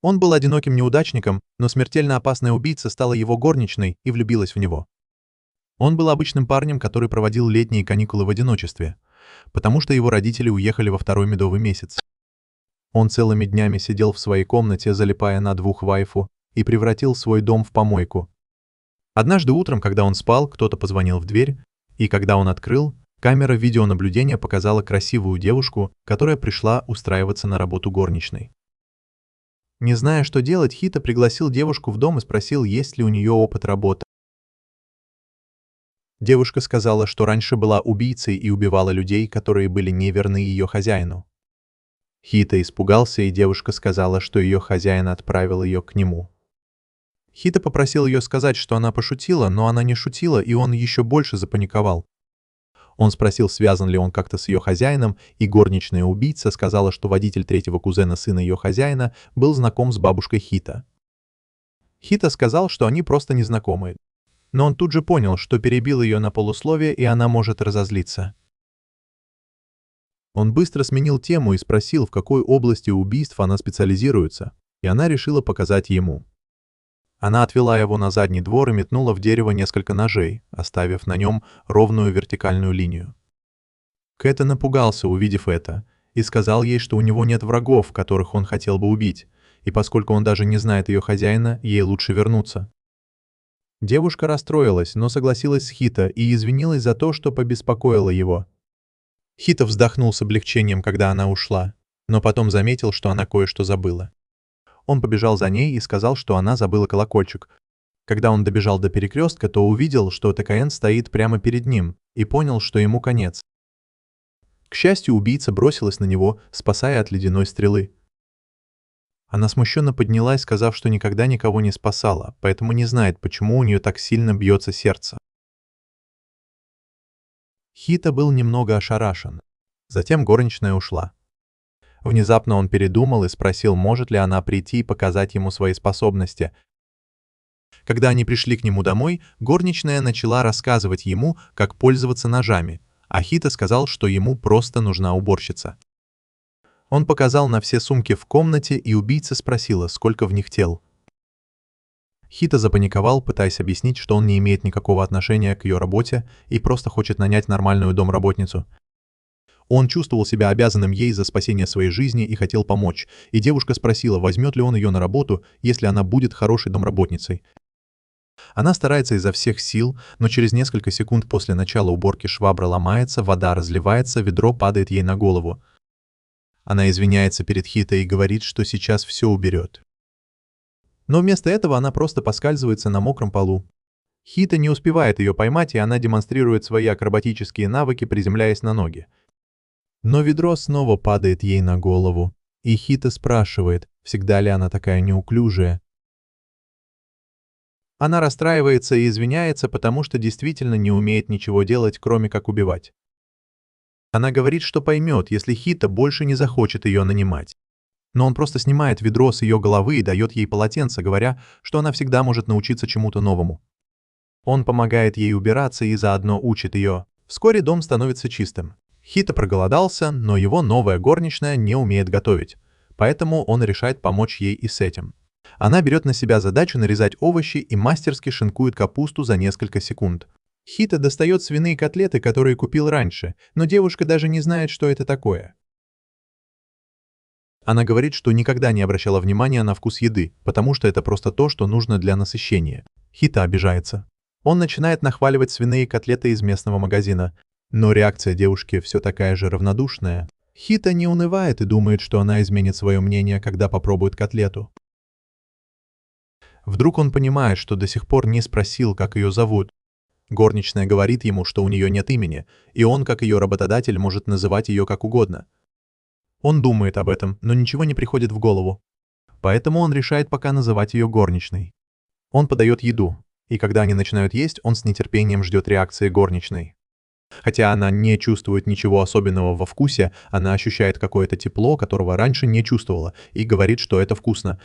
Он был одиноким неудачником, но смертельно опасная убийца стала его горничной и влюбилась в него. Он был обычным парнем, который проводил летние каникулы в одиночестве, потому что его родители уехали во второй медовый месяц. Он целыми днями сидел в своей комнате, залипая на двух вайфу, и превратил свой дом в помойку. Однажды утром, когда он спал, кто-то позвонил в дверь, и когда он открыл, камера видеонаблюдения показала красивую девушку, которая пришла устраиваться на работу горничной. Не зная, что делать, Хита пригласил девушку в дом и спросил, есть ли у нее опыт работы. Девушка сказала, что раньше была убийцей и убивала людей, которые были неверны ее хозяину. Хита испугался, и девушка сказала, что ее хозяин отправил ее к нему. Хита попросил ее сказать, что она пошутила, но она не шутила, и он еще больше запаниковал. Он спросил, связан ли он как-то с ее хозяином, и горничная убийца сказала, что водитель третьего кузена сына ее хозяина был знаком с бабушкой Хита. Хита сказал, что они просто незнакомы, но он тут же понял, что перебил ее на полусловие, и она может разозлиться. Он быстро сменил тему и спросил, в какой области убийств она специализируется, и она решила показать ему. Она отвела его на задний двор и метнула в дерево несколько ножей, оставив на нем ровную вертикальную линию. Кэта напугался, увидев это, и сказал ей, что у него нет врагов, которых он хотел бы убить, и поскольку он даже не знает ее хозяина, ей лучше вернуться. Девушка расстроилась, но согласилась с Хита и извинилась за то, что побеспокоила его. Хита вздохнул с облегчением, когда она ушла, но потом заметил, что она кое-что забыла. Он побежал за ней и сказал, что она забыла колокольчик. Когда он добежал до перекрестка, то увидел, что ТКН стоит прямо перед ним, и понял, что ему конец. К счастью, убийца бросилась на него, спасая от ледяной стрелы. Она смущенно поднялась, сказав, что никогда никого не спасала, поэтому не знает, почему у нее так сильно бьется сердце. Хита был немного ошарашен. Затем горничная ушла. Внезапно он передумал и спросил, может ли она прийти и показать ему свои способности. Когда они пришли к нему домой, горничная начала рассказывать ему, как пользоваться ножами, а Хита сказал, что ему просто нужна уборщица. Он показал на все сумки в комнате, и убийца спросила, сколько в них тел. Хита запаниковал, пытаясь объяснить, что он не имеет никакого отношения к ее работе и просто хочет нанять нормальную домработницу. Он чувствовал себя обязанным ей за спасение своей жизни и хотел помочь, и девушка спросила, возьмет ли он ее на работу, если она будет хорошей домработницей. Она старается изо всех сил, но через несколько секунд после начала уборки швабра ломается, вода разливается, ведро падает ей на голову. Она извиняется перед Хитой и говорит, что сейчас все уберет. Но вместо этого она просто поскальзывается на мокром полу. Хита не успевает ее поймать, и она демонстрирует свои акробатические навыки, приземляясь на ноги. Но ведро снова падает ей на голову, и Хита спрашивает, всегда ли она такая неуклюжая. Она расстраивается и извиняется, потому что действительно не умеет ничего делать, кроме как убивать. Она говорит, что поймет, если Хита больше не захочет ее нанимать. Но он просто снимает ведро с ее головы и дает ей полотенце, говоря, что она всегда может научиться чему-то новому. Он помогает ей убираться и заодно учит ее. Вскоре дом становится чистым. Хита проголодался, но его новая горничная не умеет готовить, поэтому он решает помочь ей и с этим. Она берет на себя задачу нарезать овощи и мастерски шинкует капусту за несколько секунд. Хита достает свиные котлеты, которые купил раньше, но девушка даже не знает, что это такое. Она говорит, что никогда не обращала внимания на вкус еды, потому что это просто то, что нужно для насыщения. Хита обижается. Он начинает нахваливать свиные котлеты из местного магазина, но реакция девушки все такая же равнодушная. Хита не унывает и думает, что она изменит свое мнение, когда попробует котлету. Вдруг он понимает, что до сих пор не спросил, как ее зовут. Горничная говорит ему, что у нее нет имени, и он, как ее работодатель, может называть ее как угодно. Он думает об этом, но ничего не приходит в голову. Поэтому он решает пока называть ее горничной. Он подает еду, и когда они начинают есть, он с нетерпением ждет реакции горничной. Хотя она не чувствует ничего особенного во вкусе, она ощущает какое-то тепло, которого раньше не чувствовала, и говорит, что это вкусно.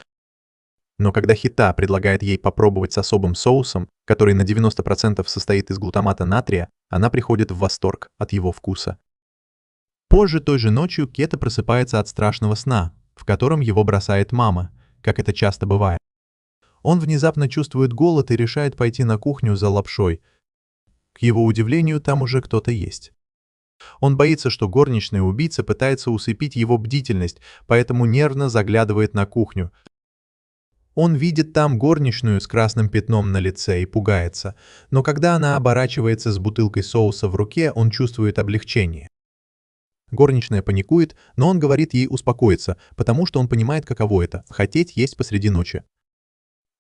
Но когда Хита предлагает ей попробовать с особым соусом, который на 90% состоит из глутамата натрия, она приходит в восторг от его вкуса. Позже той же ночью Кета просыпается от страшного сна, в котором его бросает мама, как это часто бывает. Он внезапно чувствует голод и решает пойти на кухню за лапшой. К его удивлению, там уже кто-то есть. Он боится, что горничная убийца пытается усыпить его бдительность, поэтому нервно заглядывает на кухню. Он видит там горничную с красным пятном на лице и пугается, но когда она оборачивается с бутылкой соуса в руке, он чувствует облегчение. Горничная паникует, но он говорит ей успокоиться, потому что он понимает, каково это — хотеть есть посреди ночи.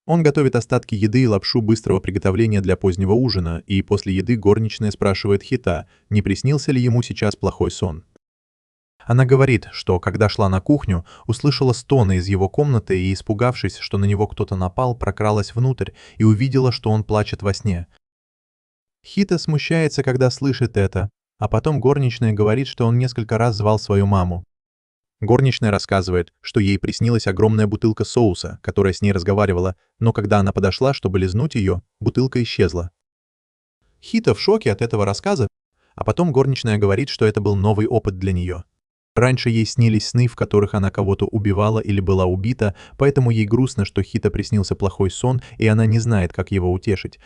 Он готовит остатки еды и лапшу быстрого приготовления для позднего ужина, и после еды горничная спрашивает Хита, не приснился ли ему сейчас плохой сон. Она говорит, что, когда шла на кухню, услышала стоны из его комнаты и, испугавшись, что на него кто-то напал, прокралась внутрь и увидела, что он плачет во сне. Хита смущается, когда слышит это, а потом горничная говорит, что он несколько раз звал свою маму. Горничная рассказывает, что ей приснилась огромная бутылка соуса, которая с ней разговаривала, но когда она подошла, чтобы лизнуть ее, бутылка исчезла. Хита в шоке от этого рассказа, а потом горничная говорит, что это был новый опыт для нее. Раньше ей снились сны, в которых она кого-то убивала или была убита, поэтому ей грустно, что Хита приснился плохой сон, и она не знает, как его утешить.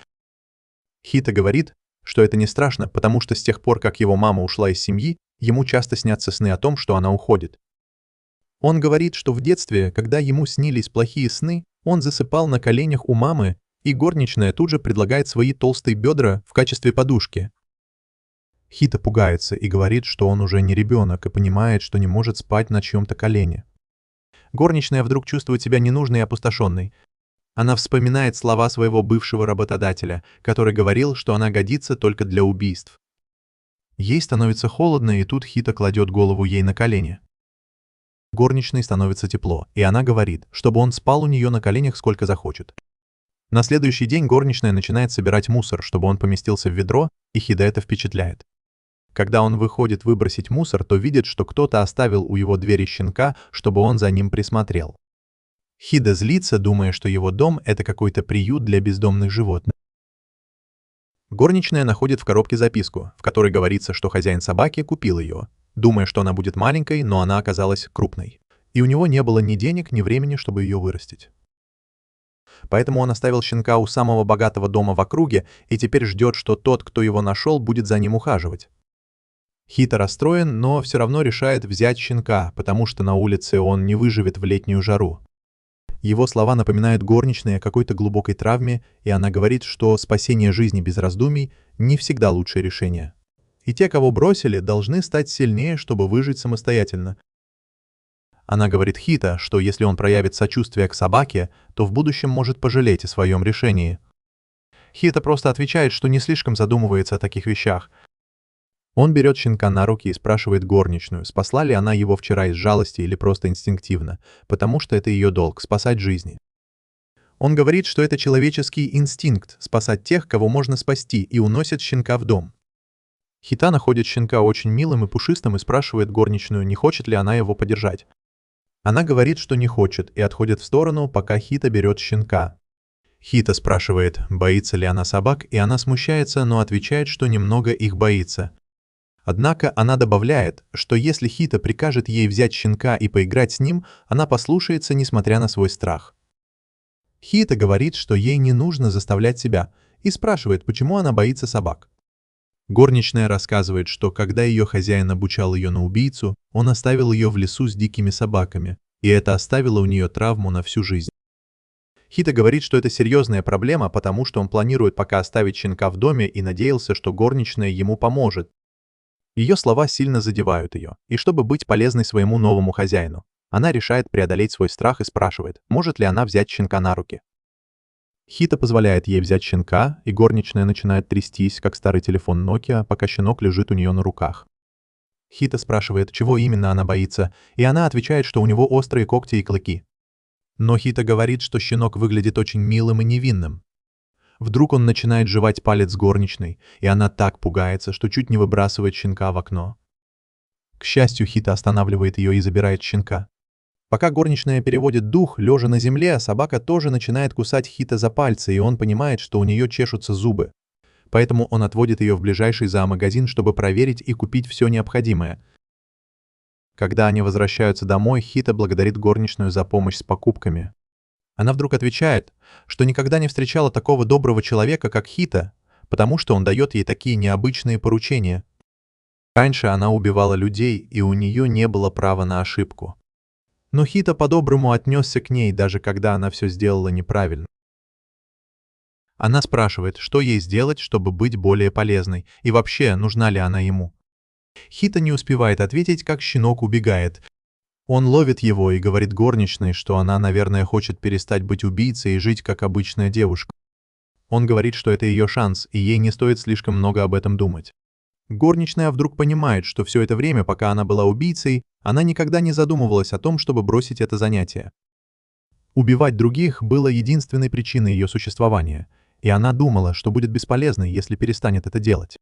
Хита говорит, что это не страшно, потому что с тех пор, как его мама ушла из семьи, ему часто снятся сны о том, что она уходит. Он говорит, что в детстве, когда ему снились плохие сны, он засыпал на коленях у мамы, и горничная тут же предлагает свои толстые бедра в качестве подушки. Хита пугается и говорит, что он уже не ребенок и понимает, что не может спать на чьем-то колене. Горничная вдруг чувствует себя ненужной и опустошенной. Она вспоминает слова своего бывшего работодателя, который говорил, что она годится только для убийств. Ей становится холодно, и тут Хита кладет голову ей на колени. Горничной становится тепло, и она говорит, чтобы он спал у нее на коленях сколько захочет. На следующий день горничная начинает собирать мусор, чтобы он поместился в ведро, и Хита это впечатляет. Когда он выходит выбросить мусор, то видит, что кто-то оставил у его двери щенка, чтобы он за ним присмотрел. Хита злится, думая, что его дом — это какой-то приют для бездомных животных. Горничная находит в коробке записку, в которой говорится, что хозяин собаки купил ее, думая, что она будет маленькой, но она оказалась крупной. И у него не было ни денег, ни времени, чтобы ее вырастить. Поэтому он оставил щенка у самого богатого дома в округе и теперь ждет, что тот, кто его нашел, будет за ним ухаживать. Хита расстроен, но все равно решает взять щенка, потому что на улице он не выживет в летнюю жару. Его слова напоминают горничной о какой-то глубокой травме, и она говорит, что спасение жизни без раздумий не всегда лучшее решение. И те, кого бросили, должны стать сильнее, чтобы выжить самостоятельно. Она говорит Хита, что если он проявит сочувствие к собаке, то в будущем может пожалеть о своем решении. Хита просто отвечает, что не слишком задумывается о таких вещах. Он берет щенка на руки и спрашивает горничную, спасла ли она его вчера из жалости или просто инстинктивно, потому что это ее долг — спасать жизни. Он говорит, что это человеческий инстинкт — спасать тех, кого можно спасти, и уносит щенка в дом. Хита находит щенка очень милым и пушистым и спрашивает горничную, не хочет ли она его подержать. Она говорит, что не хочет, и отходит в сторону, пока Хита берет щенка. Хита спрашивает, боится ли она собак, и она смущается, но отвечает, что немного их боится. Однако она добавляет, что если Хита прикажет ей взять щенка и поиграть с ним, она послушается, несмотря на свой страх. Хита говорит, что ей не нужно заставлять себя, и спрашивает, почему она боится собак. Горничная рассказывает, что когда ее хозяин обучал ее на убийцу, он оставил ее в лесу с дикими собаками, и это оставило у нее травму на всю жизнь. Хита говорит, что это серьезная проблема, потому что он планирует пока оставить щенка в доме и надеялся, что горничная ему поможет. Ее слова сильно задевают ее, и чтобы быть полезной своему новому хозяину, она решает преодолеть свой страх и спрашивает, может ли она взять щенка на руки. Хита позволяет ей взять щенка, и горничная начинает трястись, как старый телефон Nokia, пока щенок лежит у нее на руках. Хита спрашивает, чего именно она боится, и она отвечает, что у него острые когти и клыки. Но Хита говорит, что щенок выглядит очень милым и невинным. Вдруг он начинает жевать палец горничной, и она так пугается, что чуть не выбрасывает щенка в окно. К счастью, Хита останавливает ее и забирает щенка. Пока горничная переводит дух, лежа на земле, собака тоже начинает кусать Хита за пальцы, и он понимает, что у нее чешутся зубы. Поэтому он отводит ее в ближайший зоомагазин, чтобы проверить и купить все необходимое. Когда они возвращаются домой, Хита благодарит горничную за помощь с покупками. Она вдруг отвечает, что никогда не встречала такого доброго человека, как Хита, потому что он дает ей такие необычные поручения. Раньше она убивала людей, и у нее не было права на ошибку. Но Хита по-доброму отнесся к ней, даже когда она все сделала неправильно. Она спрашивает, что ей сделать, чтобы быть более полезной, и вообще, нужна ли она ему. Хита не успевает ответить, как щенок убегает. Он ловит его и говорит горничной, что она, наверное, хочет перестать быть убийцей и жить как обычная девушка. Он говорит, что это ее шанс, и ей не стоит слишком много об этом думать. Горничная вдруг понимает, что все это время, пока она была убийцей, она никогда не задумывалась о том, чтобы бросить это занятие. Убивать других было единственной причиной ее существования, и она думала, что будет бесполезной, если перестанет это делать.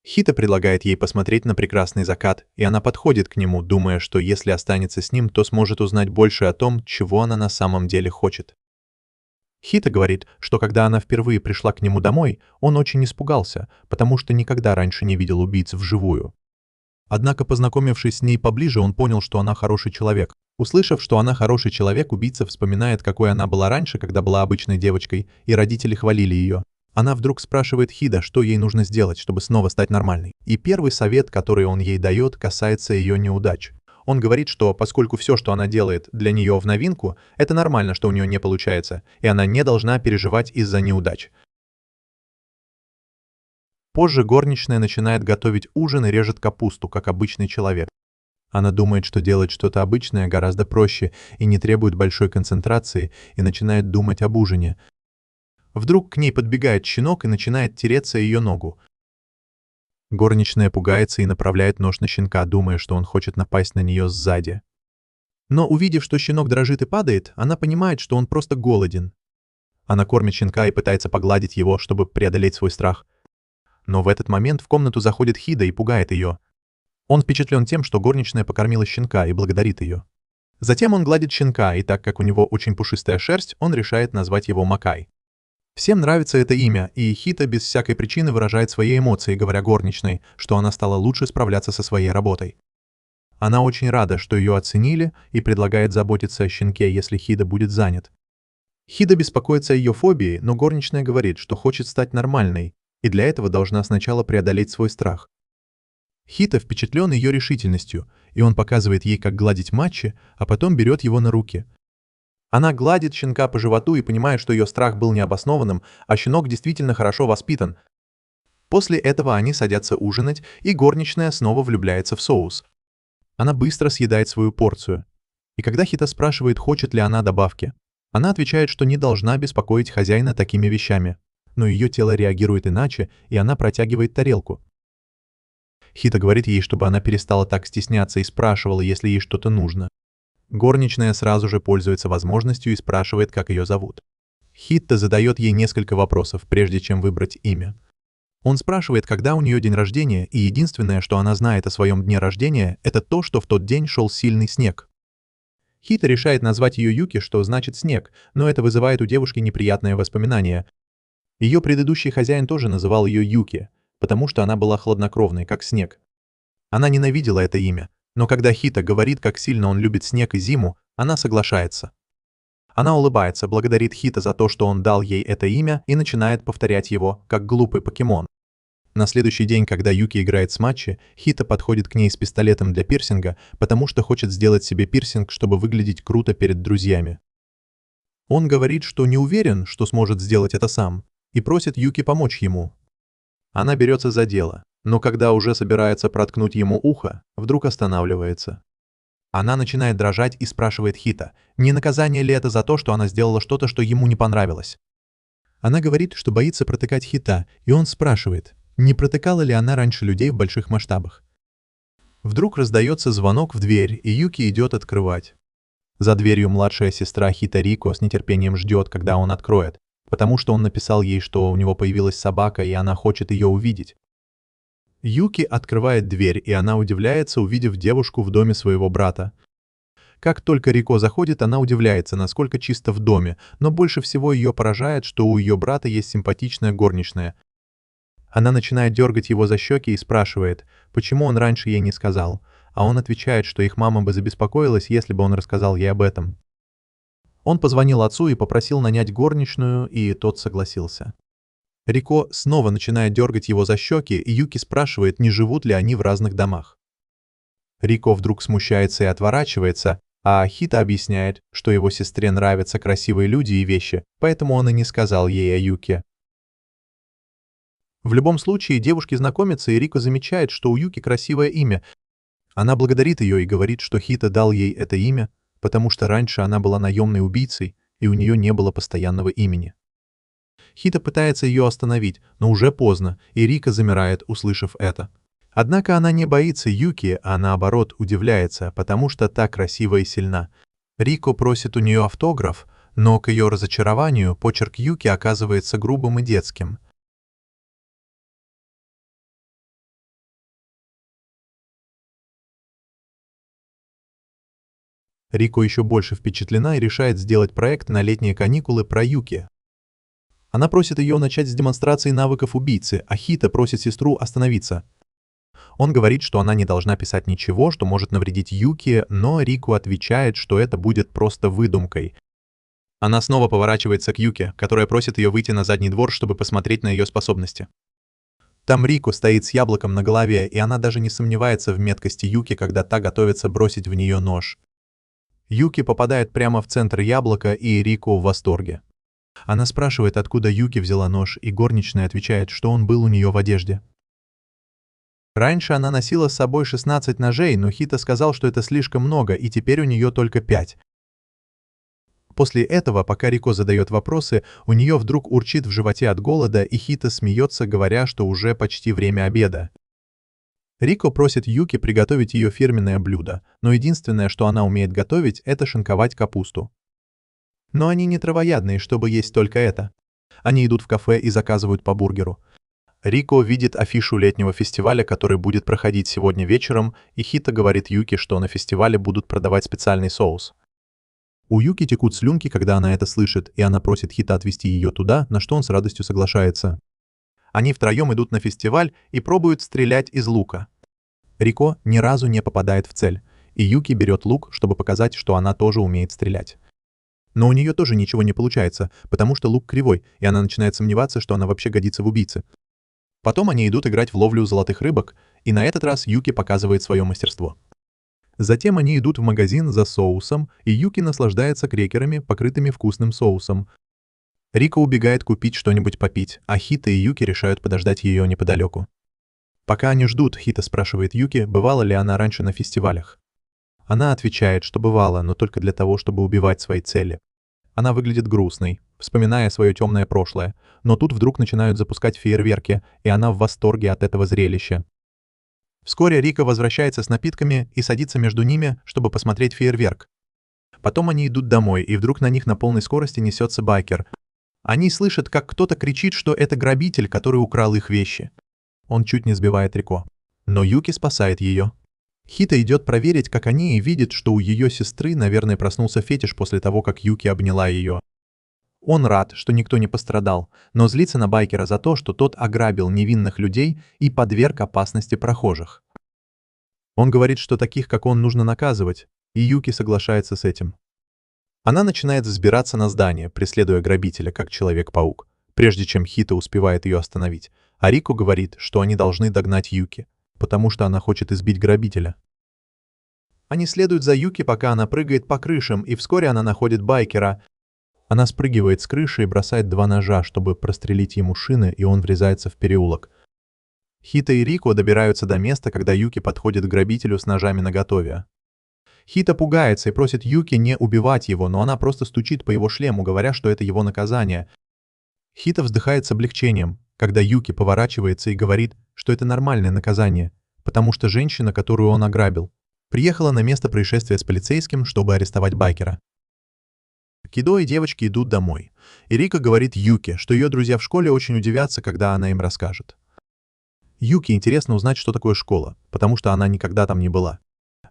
Хита предлагает ей посмотреть на прекрасный закат, и она подходит к нему, думая, что если останется с ним, то сможет узнать больше о том, чего она на самом деле хочет. Хита говорит, что когда она впервые пришла к нему домой, он очень испугался, потому что никогда раньше не видел убийц вживую. Однако, познакомившись с ней поближе, он понял, что она хороший человек. Услышав, что она хороший человек, убийца вспоминает, какой она была раньше, когда была обычной девочкой, и родители хвалили ее. Она вдруг спрашивает Хида, что ей нужно сделать, чтобы снова стать нормальной. И первый совет, который он ей дает, касается ее неудач. Он говорит, что поскольку все, что она делает, для нее в новинку, это нормально, что у нее не получается, и она не должна переживать из-за неудач. Позже горничная начинает готовить ужин и режет капусту, как обычный человек. Она думает, что делать что-то обычное гораздо проще и не требует большой концентрации, и начинает думать об ужине. Вдруг к ней подбегает щенок и начинает тереться ее ногу. Горничная пугается и направляет нож на щенка, думая, что он хочет напасть на нее сзади. Но увидев, что щенок дрожит и падает, она понимает, что он просто голоден. Она кормит щенка и пытается погладить его, чтобы преодолеть свой страх. Но в этот момент в комнату заходит Хида и пугает ее. Он впечатлен тем, что горничная покормила щенка и благодарит ее. Затем он гладит щенка, и так как у него очень пушистая шерсть, он решает назвать его Макай. Всем нравится это имя, и Хита без всякой причины выражает свои эмоции, говоря горничной, что она стала лучше справляться со своей работой. Она очень рада, что ее оценили, и предлагает заботиться о щенке, если Хида будет занят. Хида беспокоится о ее фобии, но горничная говорит, что хочет стать нормальной, и для этого должна сначала преодолеть свой страх. Хита впечатлен ее решительностью, и он показывает ей, как гладить Мачи, а потом берет его на руки. Она гладит щенка по животу и понимает, что ее страх был необоснованным, а щенок действительно хорошо воспитан. После этого они садятся ужинать, и горничная снова влюбляется в соус. Она быстро съедает свою порцию. И когда Хита спрашивает, хочет ли она добавки, она отвечает, что не должна беспокоить хозяина такими вещами. Но ее тело реагирует иначе, и она протягивает тарелку. Хита говорит ей, чтобы она перестала так стесняться и спрашивала, если ей что-то нужно. Горничная сразу же пользуется возможностью и спрашивает, как ее зовут. Хита задает ей несколько вопросов, прежде чем выбрать имя. Он спрашивает, когда у нее день рождения, и единственное, что она знает о своем дне рождения, это то, что в тот день шел сильный снег. Хита решает назвать ее Юки, что значит «снег», но это вызывает у девушки неприятное воспоминание. Ее предыдущий хозяин тоже называл ее Юки, потому что она была хладнокровной, как снег. Она ненавидела это имя, но когда Хита говорит, как сильно он любит снег и зиму, она соглашается. Она улыбается, благодарит Хита за то, что он дал ей это имя, и начинает повторять его, как глупый покемон. На следующий день, когда Юки играет с Мачи, Хита подходит к ней с пистолетом для пирсинга, потому что хочет сделать себе пирсинг, чтобы выглядеть круто перед друзьями. Он говорит, что не уверен, что сможет сделать это сам, и просит Юки помочь ему. Она берется за дело, но когда уже собирается проткнуть ему ухо, вдруг останавливается. Она начинает дрожать и спрашивает Хита, не наказание ли это за то, что она сделала что-то, что ему не понравилось. Она говорит, что боится протыкать Хита, и он спрашивает, не протыкала ли она раньше людей в больших масштабах. Вдруг раздается звонок в дверь, и Юки идет открывать. За дверью младшая сестра Хита Рико с нетерпением ждет, когда он откроет, потому что он написал ей, что у него появилась собака, и она хочет ее увидеть. Юки открывает дверь, и она удивляется, увидев девушку в доме своего брата. Как только Рико заходит, она удивляется, насколько чисто в доме, но больше всего ее поражает, что у ее брата есть симпатичная горничная. Она начинает дергать его за щеки и спрашивает, почему он раньше ей не сказал, а он отвечает, что их мама бы забеспокоилась, если бы он рассказал ей об этом. Он позвонил отцу и попросил нанять горничную, и тот согласился. Рико снова начинает дергать его за щеки, и Юки спрашивает, не живут ли они в разных домах. Рико вдруг смущается и отворачивается, а Хита объясняет, что его сестре нравятся красивые люди и вещи, поэтому он и не сказал ей о Юке. В любом случае, девушки знакомятся, и Рико замечает, что у Юки красивое имя. Она благодарит ее и говорит, что Хита дал ей это имя, потому что раньше она была наемной убийцей, и у нее не было постоянного имени. Хита пытается ее остановить, но уже поздно, и Рико замирает, услышав это. Однако она не боится Юки, а наоборот удивляется, потому что та красива и сильна. Рико просит у нее автограф, но к ее разочарованию почерк Юки оказывается грубым и детским. Рико еще больше впечатлена и решает сделать проект на летние каникулы про Юки. Она просит ее начать с демонстрации навыков убийцы, а Хита просит сестру остановиться. Он говорит, что она не должна писать ничего, что может навредить Юки, но Рико отвечает, что это будет просто выдумкой. Она снова поворачивается к Юки, которая просит ее выйти на задний двор, чтобы посмотреть на ее способности. Там Рико стоит с яблоком на голове, и она даже не сомневается в меткости Юки, когда та готовится бросить в нее нож. Юки попадает прямо в центр яблока, и Рико в восторге. Она спрашивает, откуда Юки взяла нож, и горничная отвечает, что он был у нее в одежде. Раньше она носила с собой 16 ножей, но Хита сказал, что это слишком много, и теперь у нее только 5. После этого, пока Рико задает вопросы, у нее вдруг урчит в животе от голода, и Хита смеется, говоря, что уже почти время обеда. Рико просит Юки приготовить ее фирменное блюдо, но единственное, что она умеет готовить, это шинковать капусту. Но они не травоядные, чтобы есть только это. Они идут в кафе и заказывают по бургеру. Рико видит афишу летнего фестиваля, который будет проходить сегодня вечером, и Хита говорит Юки, что на фестивале будут продавать специальный соус. У Юки текут слюнки, когда она это слышит, и она просит Хита отвезти ее туда, на что он с радостью соглашается. Они втроем идут на фестиваль и пробуют стрелять из лука. Рико ни разу не попадает в цель, и Юки берет лук, чтобы показать, что она тоже умеет стрелять. Но у нее тоже ничего не получается, потому что лук кривой, и она начинает сомневаться, что она вообще годится в убийце. Потом они идут играть в ловлю золотых рыбок, и на этот раз Юки показывает свое мастерство. Затем они идут в магазин за соусом, и Юки наслаждается крекерами, покрытыми вкусным соусом. Рико убегает купить что-нибудь попить, а Хита и Юки решают подождать ее неподалеку. Пока они ждут, Хита спрашивает Юки, бывала ли она раньше на фестивалях. Она отвечает, что бывала, но только для того, чтобы убивать свои цели. Она выглядит грустной, вспоминая свое темное прошлое, но тут вдруг начинают запускать фейерверки, и она в восторге от этого зрелища. Вскоре Рико возвращается с напитками и садится между ними, чтобы посмотреть фейерверк. Потом они идут домой, и вдруг на них на полной скорости несется байкер. Они слышат, как кто-то кричит, что это грабитель, который украл их вещи. Он чуть не сбивает Рико. Но Юки спасает ее. Хита идет проверить, как они, и видит, что у ее сестры, наверное, проснулся фетиш после того, как Юки обняла ее. Он рад, что никто не пострадал, но злится на байкера за то, что тот ограбил невинных людей и подверг опасности прохожих. Он говорит, что таких, как он, нужно наказывать, и Юки соглашается с этим. Она начинает взбираться на здание, преследуя грабителя, как Человек-паук, прежде чем Хита успевает ее остановить, а Рико говорит, что они должны догнать Юки, потому что она хочет избить грабителя. Они следуют за Юки, пока она прыгает по крышам, и вскоре она находит байкера. Она спрыгивает с крыши и бросает 2 ножа, чтобы прострелить ему шины, и он врезается в переулок. Хита и Рико добираются до места, когда Юки подходит к грабителю с ножами наготове. Хита пугается и просит Юки не убивать его, но она просто стучит по его шлему, говоря, что это его наказание. Хита вздыхает с облегчением, когда Юки поворачивается и говорит, что это нормальное наказание, потому что женщина, которую он ограбил, приехала на место происшествия с полицейским, чтобы арестовать байкера. Кидо и девочки идут домой, и Рико говорит Юки, что ее друзья в школе очень удивятся, когда она им расскажет. Юки интересно узнать, что такое школа, потому что она никогда там не была.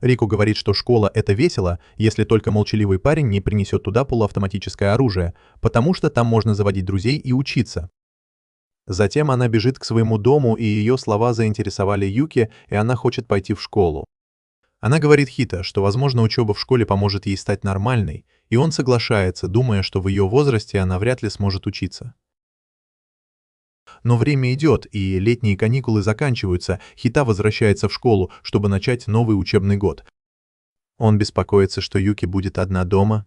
Рико говорит, что школа — это весело, если только молчаливый парень не принесет туда полуавтоматическое оружие, потому что там можно заводить друзей и учиться. Затем она бежит к своему дому, и ее слова заинтересовали Юки, и она хочет пойти в школу. Она говорит Хита, что, возможно, учеба в школе поможет ей стать нормальной, И он соглашается, думая, что в ее возрасте она вряд ли сможет учиться. Но время идет, и летние каникулы заканчиваются, Хита возвращается в школу, чтобы начать новый учебный год. Он беспокоится, что Юки будет одна дома.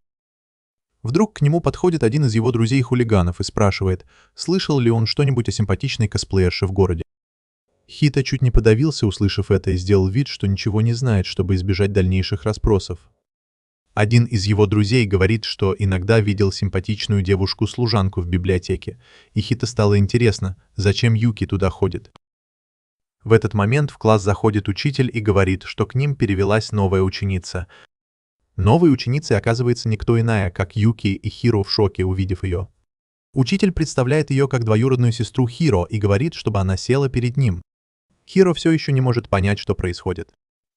Вдруг к нему подходит один из его друзей-хулиганов и спрашивает, слышал ли он что-нибудь о симпатичной косплеерше в городе. Хита чуть не подавился, услышав это, и сделал вид, что ничего не знает, чтобы избежать дальнейших расспросов. Один из его друзей говорит, что иногда видел симпатичную девушку-служанку в библиотеке, и Хита стало интересно, зачем Юки туда ходит. В этот момент в класс заходит учитель и говорит, что к ним перевелась новая ученица. Новой ученицей оказывается никто иная, как Юки, и Хиро в шоке, увидев ее. Учитель представляет ее как двоюродную сестру Хиро и говорит, чтобы она села перед ним. Хиро все еще не может понять, что происходит.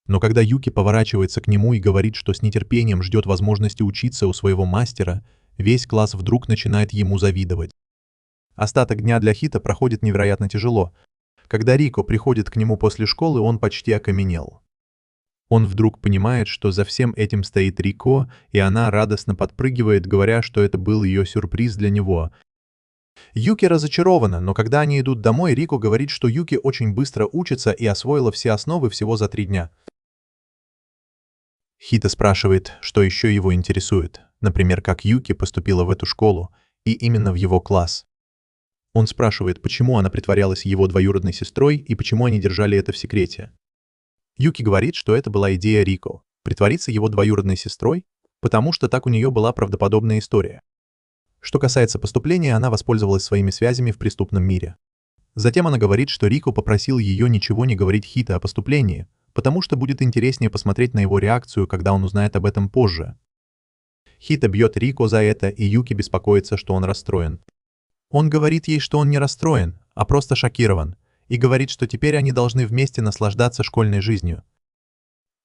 Но когда Юки поворачивается к нему и говорит, что с нетерпением ждет возможности учиться у своего мастера, весь класс вдруг начинает ему завидовать. Остаток дня для Хита проходит невероятно тяжело. Когда Рико приходит к нему после школы, он почти окаменел. Он вдруг понимает, что за всем этим стоит Рико, и она радостно подпрыгивает, говоря, что это был ее сюрприз для него. Юки разочарована, но когда они идут домой, Рико говорит, что Юки очень быстро учится и освоила все основы всего за 3 дня. Хита спрашивает, что еще его интересует, например, как Юки поступила в эту школу, и именно в его класс. Он спрашивает, почему она притворялась его двоюродной сестрой и почему они держали это в секрете. Юки говорит, что это была идея Рико – притвориться его двоюродной сестрой, потому что так у нее была правдоподобная история. Что касается поступления, она воспользовалась своими связями в преступном мире. Затем она говорит, что Рико попросил ее ничего не говорить Хита о поступлении, потому что будет интереснее посмотреть на его реакцию, когда он узнает об этом позже. Хита бьет Рико за это, и Юки беспокоится, что он расстроен. Он говорит ей, что он не расстроен, а просто шокирован, и говорит, что теперь они должны вместе наслаждаться школьной жизнью.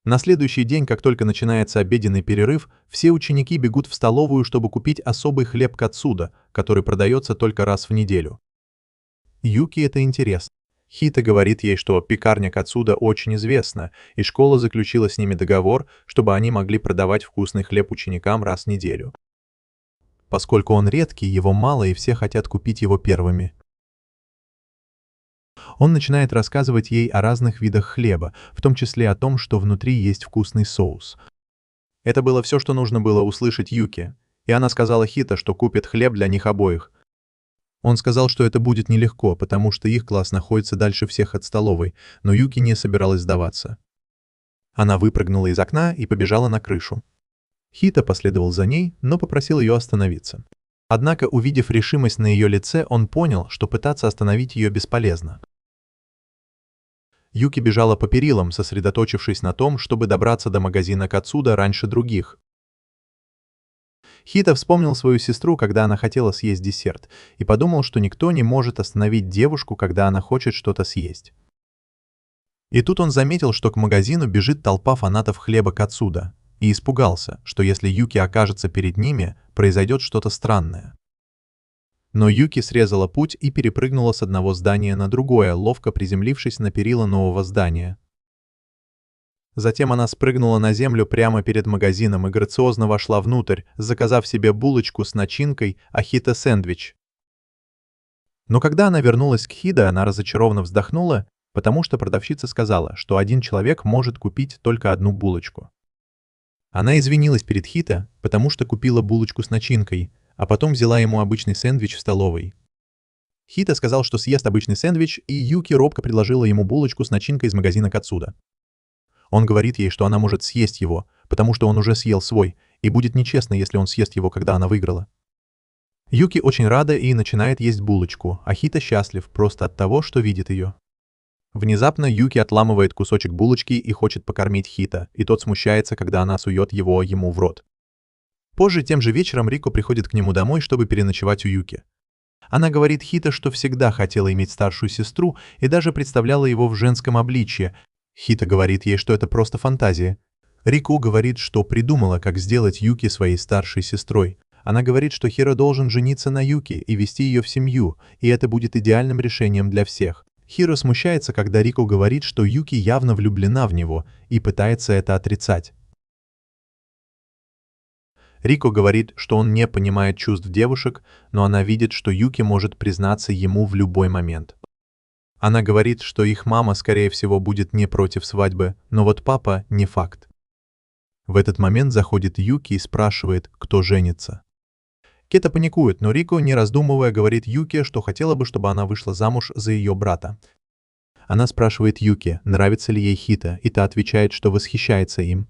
На следующий день, как только начинается обеденный перерыв, все ученики бегут в столовую, чтобы купить особый хлеб кацуда, который продается только раз в неделю. Юки это интересно. Хита говорит ей, что пекарня кацуда очень известна, и школа заключила с ними договор, чтобы они могли продавать вкусный хлеб ученикам раз в неделю. Поскольку он редкий, его мало, и все хотят купить его первыми. Он начинает рассказывать ей о разных видах хлеба, в том числе о том, что внутри есть вкусный соус. Это было все, что нужно было услышать Юки, и она сказала Хита, что купит хлеб для них обоих. Он сказал, что это будет нелегко, потому что их класс находится дальше всех от столовой, но Юки не собиралась сдаваться. Она выпрыгнула из окна и побежала на крышу. Хита последовал за ней, но попросил ее остановиться. Однако, увидев решимость на ее лице, он понял, что пытаться остановить ее бесполезно. Юки бежала по перилам, сосредоточившись на том, чтобы добраться до магазина кацуда раньше других. Хита вспомнил свою сестру, когда она хотела съесть десерт, и подумал, что никто не может остановить девушку, когда она хочет что-то съесть. И тут он заметил, что к магазину бежит толпа фанатов хлеба кацуда, и испугался, что если Юки окажется перед ними, произойдет что-то странное. Но Юки срезала путь и перепрыгнула с одного здания на другое, ловко приземлившись на перила нового здания. Затем она спрыгнула на землю прямо перед магазином и грациозно вошла внутрь, заказав себе булочку с начинкой, а Хита сэндвич. Но когда она вернулась к Хида, она разочарованно вздохнула, потому что продавщица сказала, что один человек может купить только одну булочку. Она извинилась перед Хита, потому что купила булочку с начинкой, а потом взяла ему обычный сэндвич в столовой. Хита сказал, что съест обычный сэндвич, и Юки робко предложила ему булочку с начинкой из магазина кацуда. Он говорит ей, что она может съесть его, потому что он уже съел свой, и будет нечестно, если он съест его, когда она выиграла. Юки очень рада и начинает есть булочку, а Хита счастлив просто от того, что видит ее. Внезапно Юки отламывает кусочек булочки и хочет покормить Хита, и тот смущается, когда она сует его ему в рот. Позже тем же вечером Рико приходит к нему домой, чтобы переночевать у Юки. Она говорит Хита, что всегда хотела иметь старшую сестру и даже представляла его в женском обличье. Хита говорит ей, что это просто фантазия. Рико говорит, что придумала, как сделать Юки своей старшей сестрой. Она говорит, что Хиро должен жениться на Юки и вести ее в семью, и это будет идеальным решением для всех. Хиро смущается, когда Рико говорит, что Юки явно влюблена в него и пытается это отрицать. Рико говорит, что он не понимает чувств девушек, но она видит, что Юки может признаться ему в любой момент. Она говорит, что их мама, скорее всего, будет не против свадьбы, но вот папа не факт. В этот момент заходит Юки и спрашивает, кто женится. Кета паникует, но Рико, не раздумывая, говорит Юки, что хотела бы, чтобы она вышла замуж за ее брата. Она спрашивает Юки, нравится ли ей Хита, и та отвечает, что восхищается им.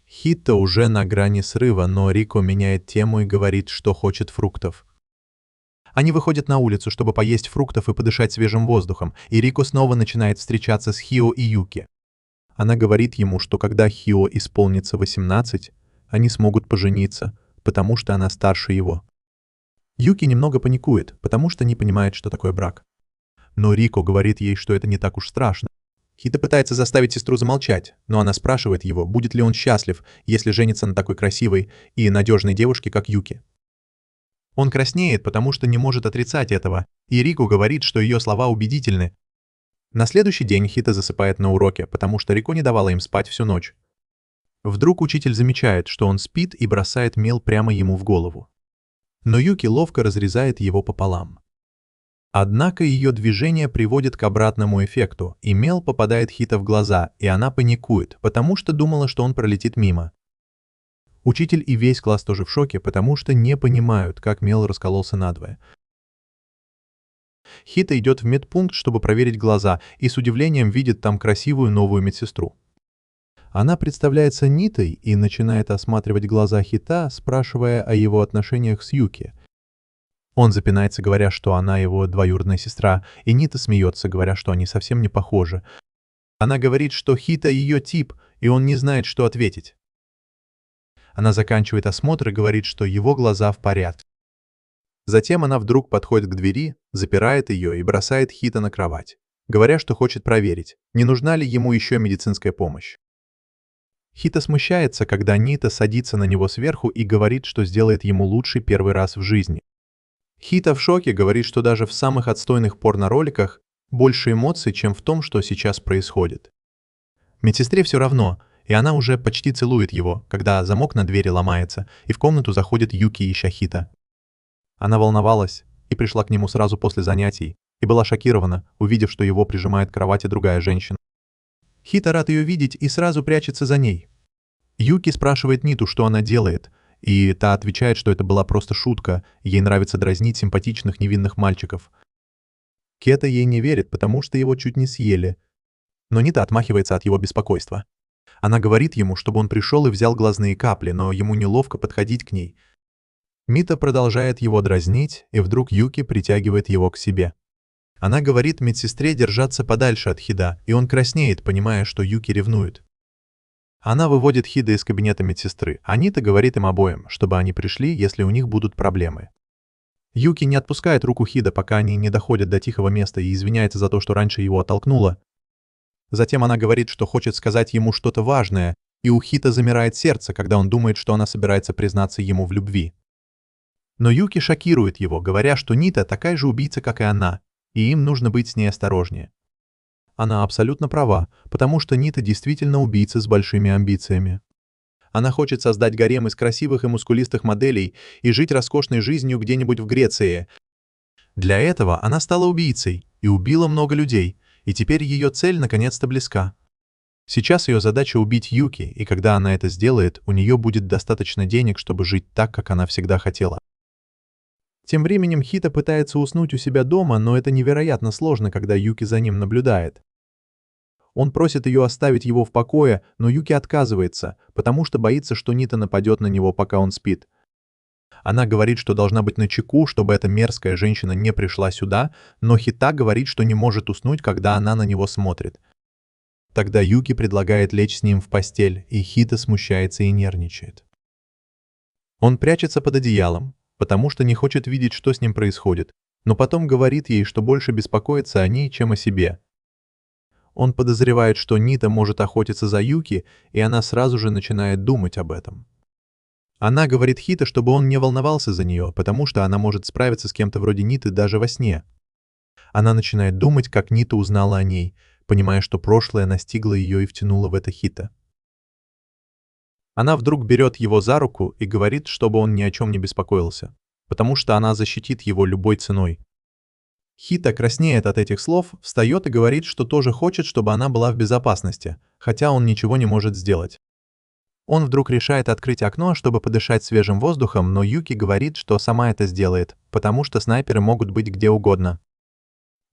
Хита уже на грани срыва, но Рико меняет тему и говорит, что хочет фруктов. Они выходят на улицу, чтобы поесть фруктов и подышать свежим воздухом, и Рико снова начинает встречаться с Хио и Юки. Она говорит ему, что когда Хио исполнится 18, они смогут пожениться, потому что она старше его. Юки немного паникует, потому что не понимает, что такое брак. Но Рико говорит ей, что это не так уж страшно. Хита пытается заставить сестру замолчать, но она спрашивает его, будет ли он счастлив, если женится на такой красивой и надежной девушке, как Юки. Он краснеет, потому что не может отрицать этого, и Рико говорит, что ее слова убедительны. На следующий день Хита засыпает на уроке, потому что Рико не давала им спать всю ночь. Вдруг учитель замечает, что он спит, и бросает мел прямо ему в голову. Но Юки ловко разрезает его пополам. Однако ее движение приводит к обратному эффекту, и мел попадает Хита в глаза, и она паникует, потому что думала, что он пролетит мимо. Учитель и весь класс тоже в шоке, потому что не понимают, как мел раскололся надвое. Хита идет в медпункт, чтобы проверить глаза, и с удивлением видит там красивую новую медсестру. Она представляется Нитой и начинает осматривать глаза Хита, спрашивая о его отношениях с Юки. Он запинается, говоря, что она его двоюродная сестра, и Нита смеется, говоря, что они совсем не похожи. Она говорит, что Хита ее тип, и он не знает, что ответить. Она заканчивает осмотр и говорит, что его глаза в порядке. Затем она вдруг подходит к двери, запирает ее и бросает Хита на кровать, говоря, что хочет проверить, не нужна ли ему еще медицинская помощь. Хита смущается, когда Нита садится на него сверху и говорит, что сделает ему лучший первый раз в жизни. Хита в шоке, говорит, что даже в самых отстойных порно-роликах больше эмоций, чем в том, что сейчас происходит. Медсестре все равно, и она уже почти целует его, когда замок на двери ломается, и в комнату заходит Юки ища Хита. Она волновалась и пришла к нему сразу после занятий, и была шокирована, увидев, что его прижимает к кровати другая женщина. Хита рад ее видеть и сразу прячется за ней. Юки спрашивает Ниту, что она делает, и та отвечает, что это была просто шутка, ей нравится дразнить симпатичных невинных мальчиков. Кета ей не верит, потому что его чуть не съели. Но Нита отмахивается от его беспокойства. Она говорит ему, чтобы он пришел и взял глазные капли, но ему неловко подходить к ней. Мита продолжает его дразнить, и вдруг Юки притягивает его к себе. Она говорит медсестре держаться подальше от Хида, и он краснеет, понимая, что Юки ревнует. Она выводит Хида из кабинета медсестры, а Нита говорит им обоим, чтобы они пришли, если у них будут проблемы. Юки не отпускает руку Хида, пока они не доходят до тихого места, и извиняется за то, что раньше его оттолкнула. Затем она говорит, что хочет сказать ему что-то важное, и у Хита замирает сердце, когда он думает, что она собирается признаться ему в любви. Но Юки шокирует его, говоря, что Нита такая же убийца, как и она, и им нужно быть с ней осторожнее. Она абсолютно права, потому что Нита действительно убийца с большими амбициями. Она хочет создать гарем из красивых и мускулистых моделей и жить роскошной жизнью где-нибудь в Греции. Для этого она стала убийцей и убила много людей, и теперь ее цель наконец-то близка. Сейчас ее задача убить Юки, и когда она это сделает, у нее будет достаточно денег, чтобы жить так, как она всегда хотела. Тем временем Хита пытается уснуть у себя дома, но это невероятно сложно, когда Юки за ним наблюдает. Он просит ее оставить его в покое, но Юки отказывается, потому что боится, что Нита нападет на него, пока он спит. Она говорит, что должна быть начеку, чтобы эта мерзкая женщина не пришла сюда, но Хита говорит, что не может уснуть, когда она на него смотрит. Тогда Юки предлагает лечь с ним в постель, и Хита смущается и нервничает. Он прячется под одеялом, потому что не хочет видеть, что с ним происходит, но потом говорит ей, что больше беспокоится о ней, чем о себе. Он подозревает, что Нита может охотиться за Юки, и она сразу же начинает думать об этом. Она говорит Хита, чтобы он не волновался за нее, потому что она может справиться с кем-то вроде Ниты даже во сне. Она начинает думать, как Нита узнала о ней, понимая, что прошлое настигло ее и втянуло в это Хита. Она вдруг берет его за руку и говорит, чтобы он ни о чем не беспокоился, потому что она защитит его любой ценой. Хита краснеет от этих слов, встает и говорит, что тоже хочет, чтобы она была в безопасности, хотя он ничего не может сделать. Он вдруг решает открыть окно, чтобы подышать свежим воздухом, но Юки говорит, что сама это сделает, потому что снайперы могут быть где угодно.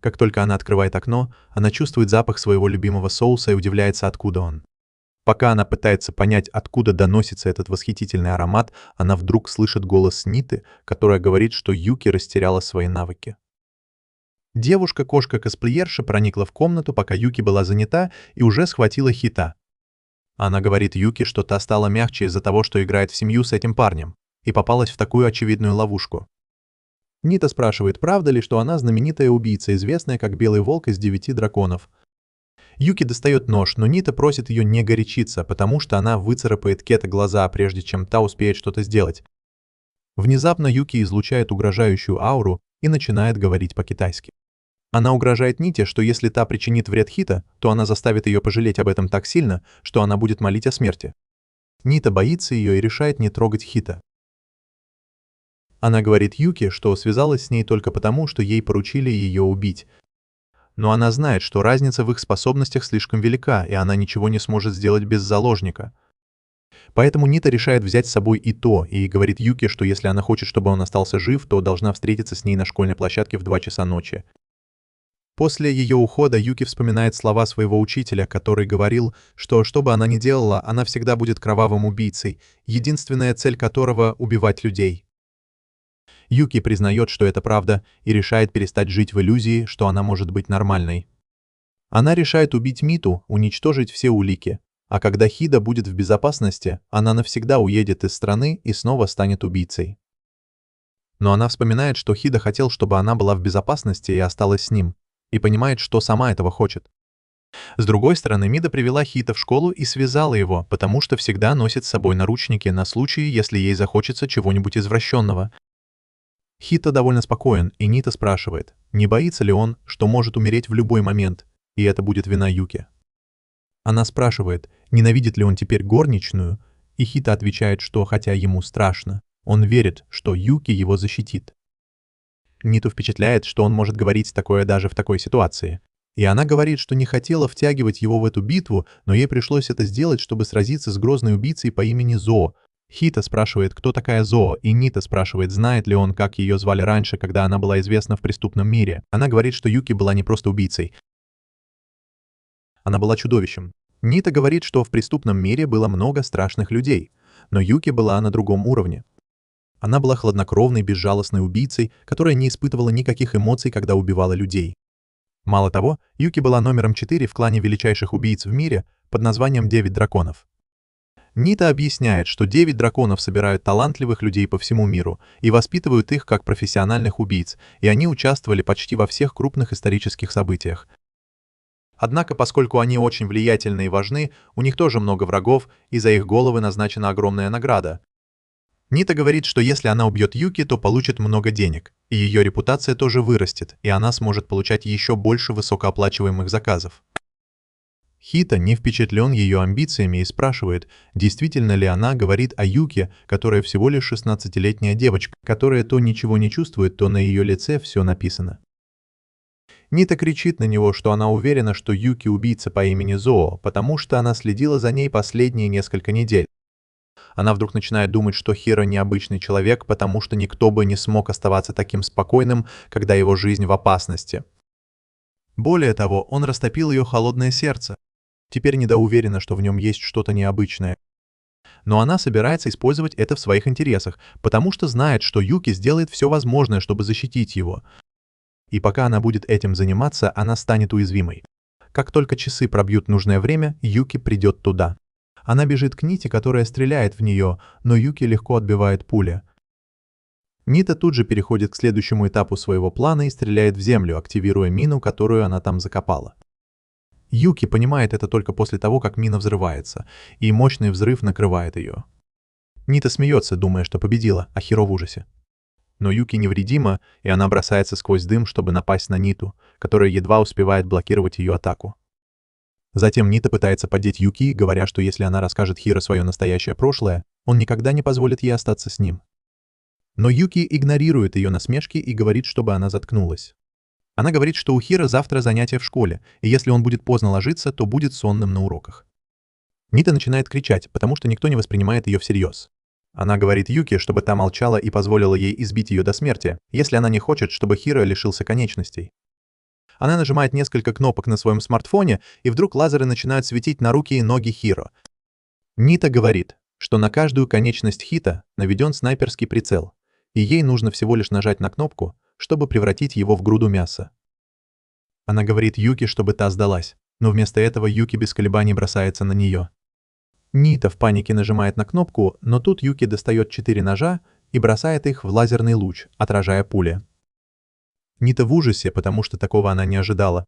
Как только она открывает окно, она чувствует запах своего любимого соуса и удивляется, откуда он. Пока она пытается понять, откуда доносится этот восхитительный аромат, она вдруг слышит голос Ниты, которая говорит, что Юки растеряла свои навыки. Девушка-кошка-косплеерша проникла в комнату, пока Юки была занята, и уже схватила Хита. Она говорит Юки, что та стала мягче из-за того, что играет в семью с этим парнем, и попалась в такую очевидную ловушку. Нита спрашивает, правда ли, что она знаменитая убийца, известная как Белый Волк из 9 драконов. Юки достает нож, но Нита просит ее не горячиться, потому что она выцарапает Кета глаза, прежде чем та успеет что-то сделать. Внезапно Юки излучает угрожающую ауру и начинает говорить по-китайски. Она угрожает Ните, что если та причинит вред Хита, то она заставит ее пожалеть об этом так сильно, что она будет молить о смерти. Нита боится ее и решает не трогать Хита. Она говорит Юки, что связалась с ней только потому, что ей поручили ее убить. Но она знает, что разница в их способностях слишком велика, и она ничего не сможет сделать без заложника. Поэтому Нита решает взять с собой Ито и говорит Юки, что если она хочет, чтобы он остался жив, то должна встретиться с ней на школьной площадке в 2 часа ночи. После ее ухода Юки вспоминает слова своего учителя, который говорил, что бы она ни делала, она всегда будет кровавым убийцей, единственная цель которого — убивать людей. Юки признает, что это правда, и решает перестать жить в иллюзии, что она может быть нормальной. Она решает убить Миту, уничтожить все улики, а когда Хида будет в безопасности, она навсегда уедет из страны и снова станет убийцей. Но она вспоминает, что Хида хотел, чтобы она была в безопасности и осталась с ним, и понимает, что сама этого хочет. С другой стороны, Мида привела Хита в школу и связала его, потому что всегда носит с собой наручники на случай, если ей захочется чего-нибудь извращенного. Хита довольно спокоен, и Нита спрашивает, не боится ли он, что может умереть в любой момент, и это будет вина Юки. Она спрашивает, ненавидит ли он теперь горничную, и Хита отвечает, что хотя ему страшно, он верит, что Юки его защитит. Ниту впечатляет, что он может говорить такое даже в такой ситуации. И она говорит, что не хотела втягивать его в эту битву, но ей пришлось это сделать, чтобы сразиться с грозной убийцей по имени Зоо. Хита спрашивает, кто такая Зоо, и Нита спрашивает, знает ли он, как ее звали раньше, когда она была известна в преступном мире. Она говорит, что Юки была не просто убийцей. Она была чудовищем. Нита говорит, что в преступном мире было много страшных людей, но Юки была на другом уровне. Она была хладнокровной, безжалостной убийцей, которая не испытывала никаких эмоций, когда убивала людей. Мало того, Юки была номером 4 в клане величайших убийц в мире под названием 9 драконов. Нита объясняет, что 9 драконов собирают талантливых людей по всему миру и воспитывают их как профессиональных убийц, и они участвовали почти во всех крупных исторических событиях. Однако, поскольку они очень влиятельны и важны, у них тоже много врагов, и за их головы назначена огромная награда. Нита говорит, что если она убьет Юки, то получит много денег, и ее репутация тоже вырастет, и она сможет получать еще больше высокооплачиваемых заказов. Хита не впечатлен ее амбициями и спрашивает, действительно ли она говорит о Юке, которая всего лишь 16-летняя девочка, которая то ничего не чувствует, то на ее лице все написано. Нита кричит на него, что она уверена, что Юки убийца по имени Зоо, потому что она следила за ней последние несколько недель. Она вдруг начинает думать, что Хиро необычный человек, потому что никто бы не смог оставаться таким спокойным, когда его жизнь в опасности. Более того, он растопил ее холодное сердце. Теперь Нита уверена, что в нем есть что-то необычное. Но она собирается использовать это в своих интересах, потому что знает, что Юки сделает все возможное, чтобы защитить его. И пока она будет этим заниматься, она станет уязвимой. Как только часы пробьют нужное время, Юки придет туда. Она бежит к Ните, которая стреляет в нее, но Юки легко отбивает пули. Нита тут же переходит к следующему этапу своего плана и стреляет в землю, активируя мину, которую она там закопала. Юки понимает это только после того, как мина взрывается, и мощный взрыв накрывает ее. Нита смеется, думая, что победила, а Хиро в ужасе. Но Юки невредима, и она бросается сквозь дым, чтобы напасть на Ниту, которая едва успевает блокировать ее атаку. Затем Нита пытается поддеть Юки, говоря, что если она расскажет Хиро свое настоящее прошлое, он никогда не позволит ей остаться с ним. Но Юки игнорирует ее насмешки и говорит, чтобы она заткнулась. Она говорит, что у Хиро завтра занятия в школе, и если он будет поздно ложиться, то будет сонным на уроках. Нита начинает кричать, потому что никто не воспринимает ее всерьез. Она говорит Юки, чтобы та молчала и позволила ей избить ее до смерти, если она не хочет, чтобы Хиро лишился конечностей. Она нажимает несколько кнопок на своем смартфоне, и вдруг лазеры начинают светить на руки и ноги Хиро. Нита говорит, что на каждую конечность Хита наведен снайперский прицел, и ей нужно всего лишь нажать на кнопку, чтобы превратить его в груду мяса. Она говорит Юки, чтобы та сдалась, но вместо этого Юки без колебаний бросается на нее. Нита в панике нажимает на кнопку, но тут Юки достает 4 ножа и бросает их в лазерный луч, отражая пули. Нита в ужасе, потому что такого она не ожидала.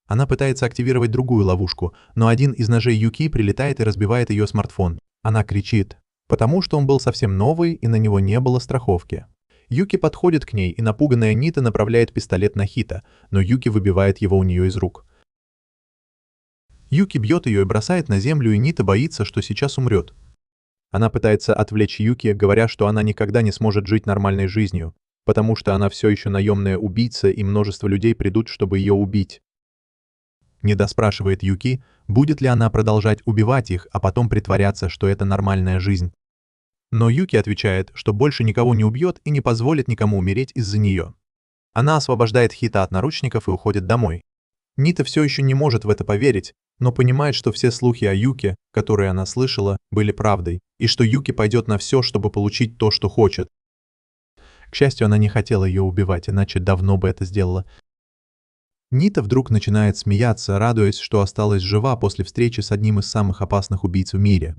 Она пытается активировать другую ловушку, но один из ножей Юки прилетает и разбивает ее смартфон. Она кричит, потому что он был совсем новый и на него не было страховки. Юки подходит к ней, и напуганная Нита направляет пистолет на Хита, но Юки выбивает его у нее из рук. Юки бьет ее и бросает на землю, и Нита боится, что сейчас умрет. Она пытается отвлечь Юки, говоря, что она никогда не сможет жить нормальной жизнью, потому что она все еще наемная убийца, и множество людей придут, чтобы ее убить. Нита спрашивает Юки, будет ли она продолжать убивать их, а потом притворяться, что это нормальная жизнь. Но Юки отвечает, что больше никого не убьет и не позволит никому умереть из-за нее. Она освобождает Хита от наручников и уходит домой. Нита все еще не может в это поверить, но понимает, что все слухи о Юки, которые она слышала, были правдой, и что Юки пойдет на все, чтобы получить то, что хочет. К счастью, она не хотела ее убивать, иначе давно бы это сделала. Нита вдруг начинает смеяться, радуясь, что осталась жива после встречи с одним из самых опасных убийц в мире.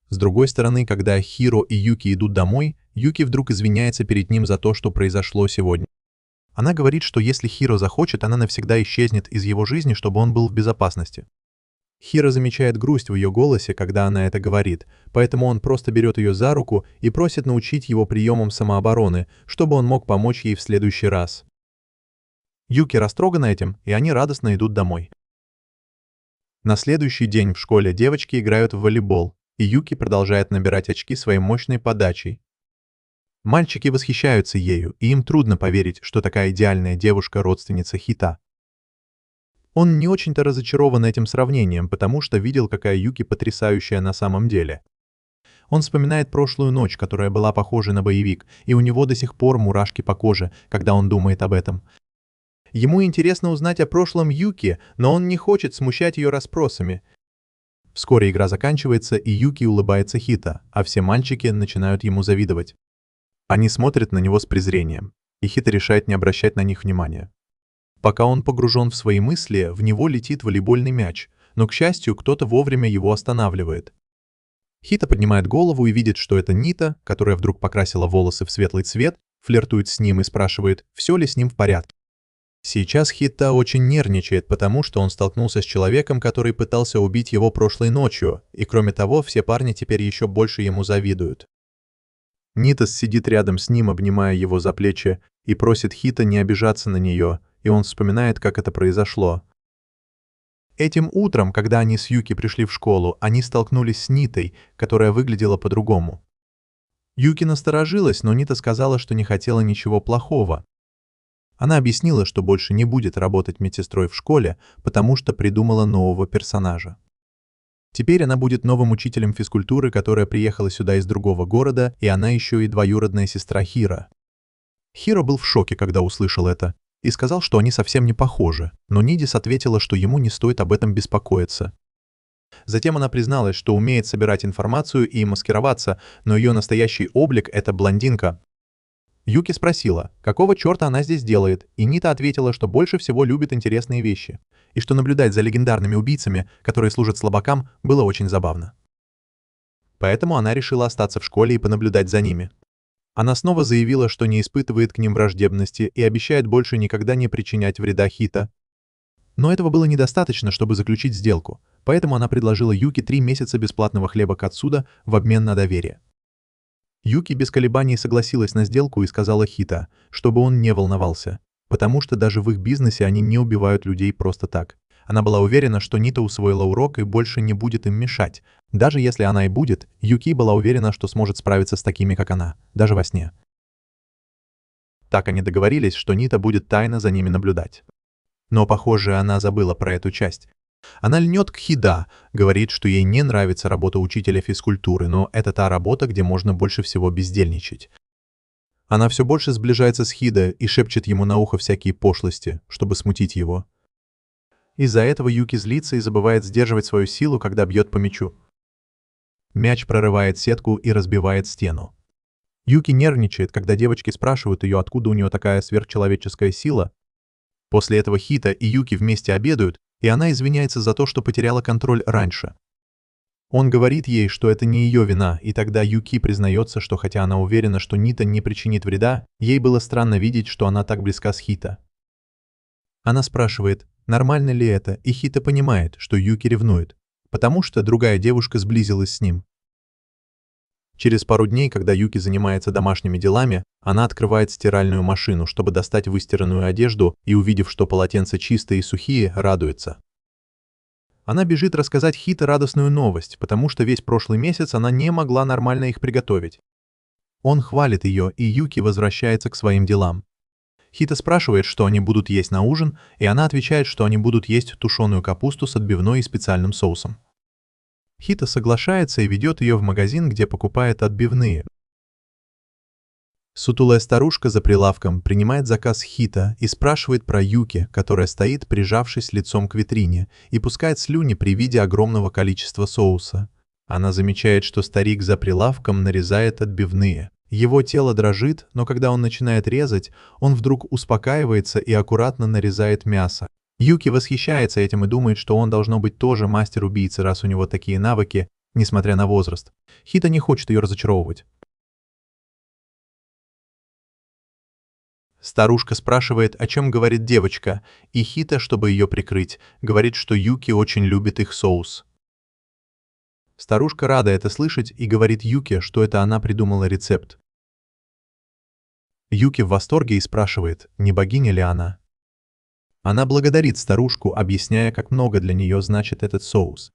С другой стороны, когда Хиро и Юки идут домой, Юки вдруг извиняется перед ним за то, что произошло сегодня. Она говорит, что если Хиро захочет, она навсегда исчезнет из его жизни, чтобы он был в безопасности. Хиро замечает грусть в ее голосе, когда она это говорит, поэтому он просто берет ее за руку и просит научить его приемам самообороны, чтобы он мог помочь ей в следующий раз. Юки растрогана этим, и они радостно идут домой. На следующий день в школе девочки играют в волейбол, и Юки продолжает набирать очки своей мощной подачей. Мальчики восхищаются ею, и им трудно поверить, что такая идеальная девушка — родственница Хита. Он не очень-то разочарован этим сравнением, потому что видел, какая Юки потрясающая на самом деле. Он вспоминает прошлую ночь, которая была похожа на боевик, и у него до сих пор мурашки по коже, когда он думает об этом. Ему интересно узнать о прошлом Юки, но он не хочет смущать ее расспросами. Вскоре игра заканчивается, и Юки улыбается Хита, а все мальчики начинают ему завидовать. Они смотрят на него с презрением, и Хита решает не обращать на них внимания. Пока он погружен в свои мысли, в него летит волейбольный мяч, но, к счастью, кто-то вовремя его останавливает. Хита поднимает голову и видит, что это Нита, которая вдруг покрасила волосы в светлый цвет, флиртует с ним и спрашивает, все ли с ним в порядке. Сейчас Хита очень нервничает, потому что он столкнулся с человеком, который пытался убить его прошлой ночью, и кроме того, все парни теперь еще больше ему завидуют. Нита сидит рядом с ним, обнимая его за плечи, и просит Хита не обижаться на нее, и он вспоминает, как это произошло. Этим утром, когда они с Юки пришли в школу, они столкнулись с Нитой, которая выглядела по-другому. Юки насторожилась, но Нита сказала, что не хотела ничего плохого. Она объяснила, что больше не будет работать медсестрой в школе, потому что придумала нового персонажа. Теперь она будет новым учителем физкультуры, которая приехала сюда из другого города, и она еще и двоюродная сестра Хиро. Хиро был в шоке, когда услышал это, и сказал, что они совсем не похожи, но Нидис ответила, что ему не стоит об этом беспокоиться. Затем она призналась, что умеет собирать информацию и маскироваться, но ее настоящий облик — это блондинка. Юки спросила, какого черта она здесь делает, и Нита ответила, что больше всего любит интересные вещи, и что наблюдать за легендарными убийцами, которые служат слабакам, было очень забавно. Поэтому она решила остаться в школе и понаблюдать за ними. Она снова заявила, что не испытывает к ним враждебности и обещает больше никогда не причинять вреда Хита. Но этого было недостаточно, чтобы заключить сделку, поэтому она предложила Юки 3 месяца бесплатного хлеба Кацуда в обмен на доверие. Юки без колебаний согласилась на сделку и сказала Хита, чтобы он не волновался, потому что даже в их бизнесе они не убивают людей просто так. Она была уверена, что Нита усвоила урок и больше не будет им мешать. Даже если она и будет, Юки была уверена, что сможет справиться с такими, как она, даже во сне. Так они договорились, что Нита будет тайно за ними наблюдать. Но, похоже, она забыла про эту часть. Она льнет к Хида, говорит, что ей не нравится работа учителя физкультуры, но это та работа, где можно больше всего бездельничать. Она все больше сближается с Хида и шепчет ему на ухо всякие пошлости, чтобы смутить его. Из-за этого Юки злится и забывает сдерживать свою силу, когда бьет по мячу. Мяч прорывает сетку и разбивает стену. Юки нервничает, когда девочки спрашивают ее, откуда у нее такая сверхчеловеческая сила. После этого Хита и Юки вместе обедают, и она извиняется за то, что потеряла контроль раньше. Он говорит ей, что это не ее вина, и тогда Юки признается, что хотя она уверена, что Нита не причинит вреда, ей было странно видеть, что она так близка с Хита. Она спрашивает, нормально ли это, и Хита понимает, что Юки ревнует, потому что другая девушка сблизилась с ним. Через пару дней, когда Юки занимается домашними делами, она открывает стиральную машину, чтобы достать выстиранную одежду, и, увидев, что полотенца чистые и сухие, радуется. Она бежит рассказать Хита радостную новость, потому что весь прошлый месяц она не могла нормально их приготовить. Он хвалит ее, и Юки возвращается к своим делам. Хита спрашивает, что они будут есть на ужин, и она отвечает, что они будут есть тушеную капусту с отбивной и специальным соусом. Хита соглашается и ведет ее в магазин, где покупает отбивные. Сутулая старушка за прилавком принимает заказ Хита и спрашивает про Юки, которая стоит, прижавшись лицом к витрине, и пускает слюни при виде огромного количества соуса. Она замечает, что старик за прилавком нарезает отбивные. Его тело дрожит, но когда он начинает резать, он вдруг успокаивается и аккуратно нарезает мясо. Юки восхищается этим и думает, что он должно быть тоже мастер-убийца, раз у него такие навыки, несмотря на возраст. Хита не хочет ее разочаровывать. Старушка спрашивает, о чем говорит девочка, и Хита, чтобы ее прикрыть, говорит, что Юки очень любит их соус. Старушка рада это слышать и говорит Юки, что это она придумала рецепт. Юки в восторге и спрашивает, не богиня ли она. Она благодарит старушку, объясняя, как много для нее значит этот соус.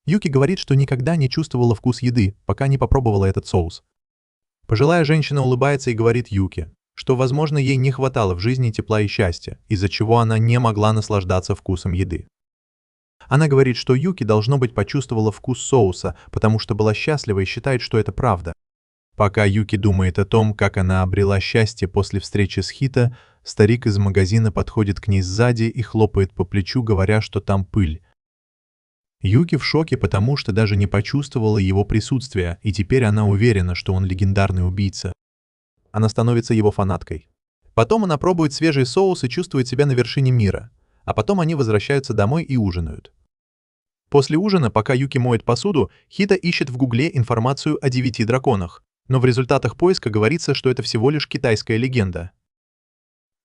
Юки говорит, что никогда не чувствовала вкус еды, пока не попробовала этот соус. Пожилая женщина улыбается и говорит Юки, что, возможно, ей не хватало в жизни тепла и счастья, из-за чего она не могла наслаждаться вкусом еды. Она говорит, что Юки, должно быть, почувствовала вкус соуса, потому что была счастлива и считает, что это правда. Пока Юки думает о том, как она обрела счастье после встречи с Хита, старик из магазина подходит к ней сзади и хлопает по плечу, говоря, что там пыль. Юки в шоке, потому что даже не почувствовала его присутствия, и теперь она уверена, что он легендарный убийца. Она становится его фанаткой. Потом она пробует свежий соус и чувствует себя на вершине мира. А потом они возвращаются домой и ужинают. После ужина, пока Юки моет посуду, Хита ищет в Гугле информацию о 9 драконах. Но в результатах поиска говорится, что это всего лишь китайская легенда.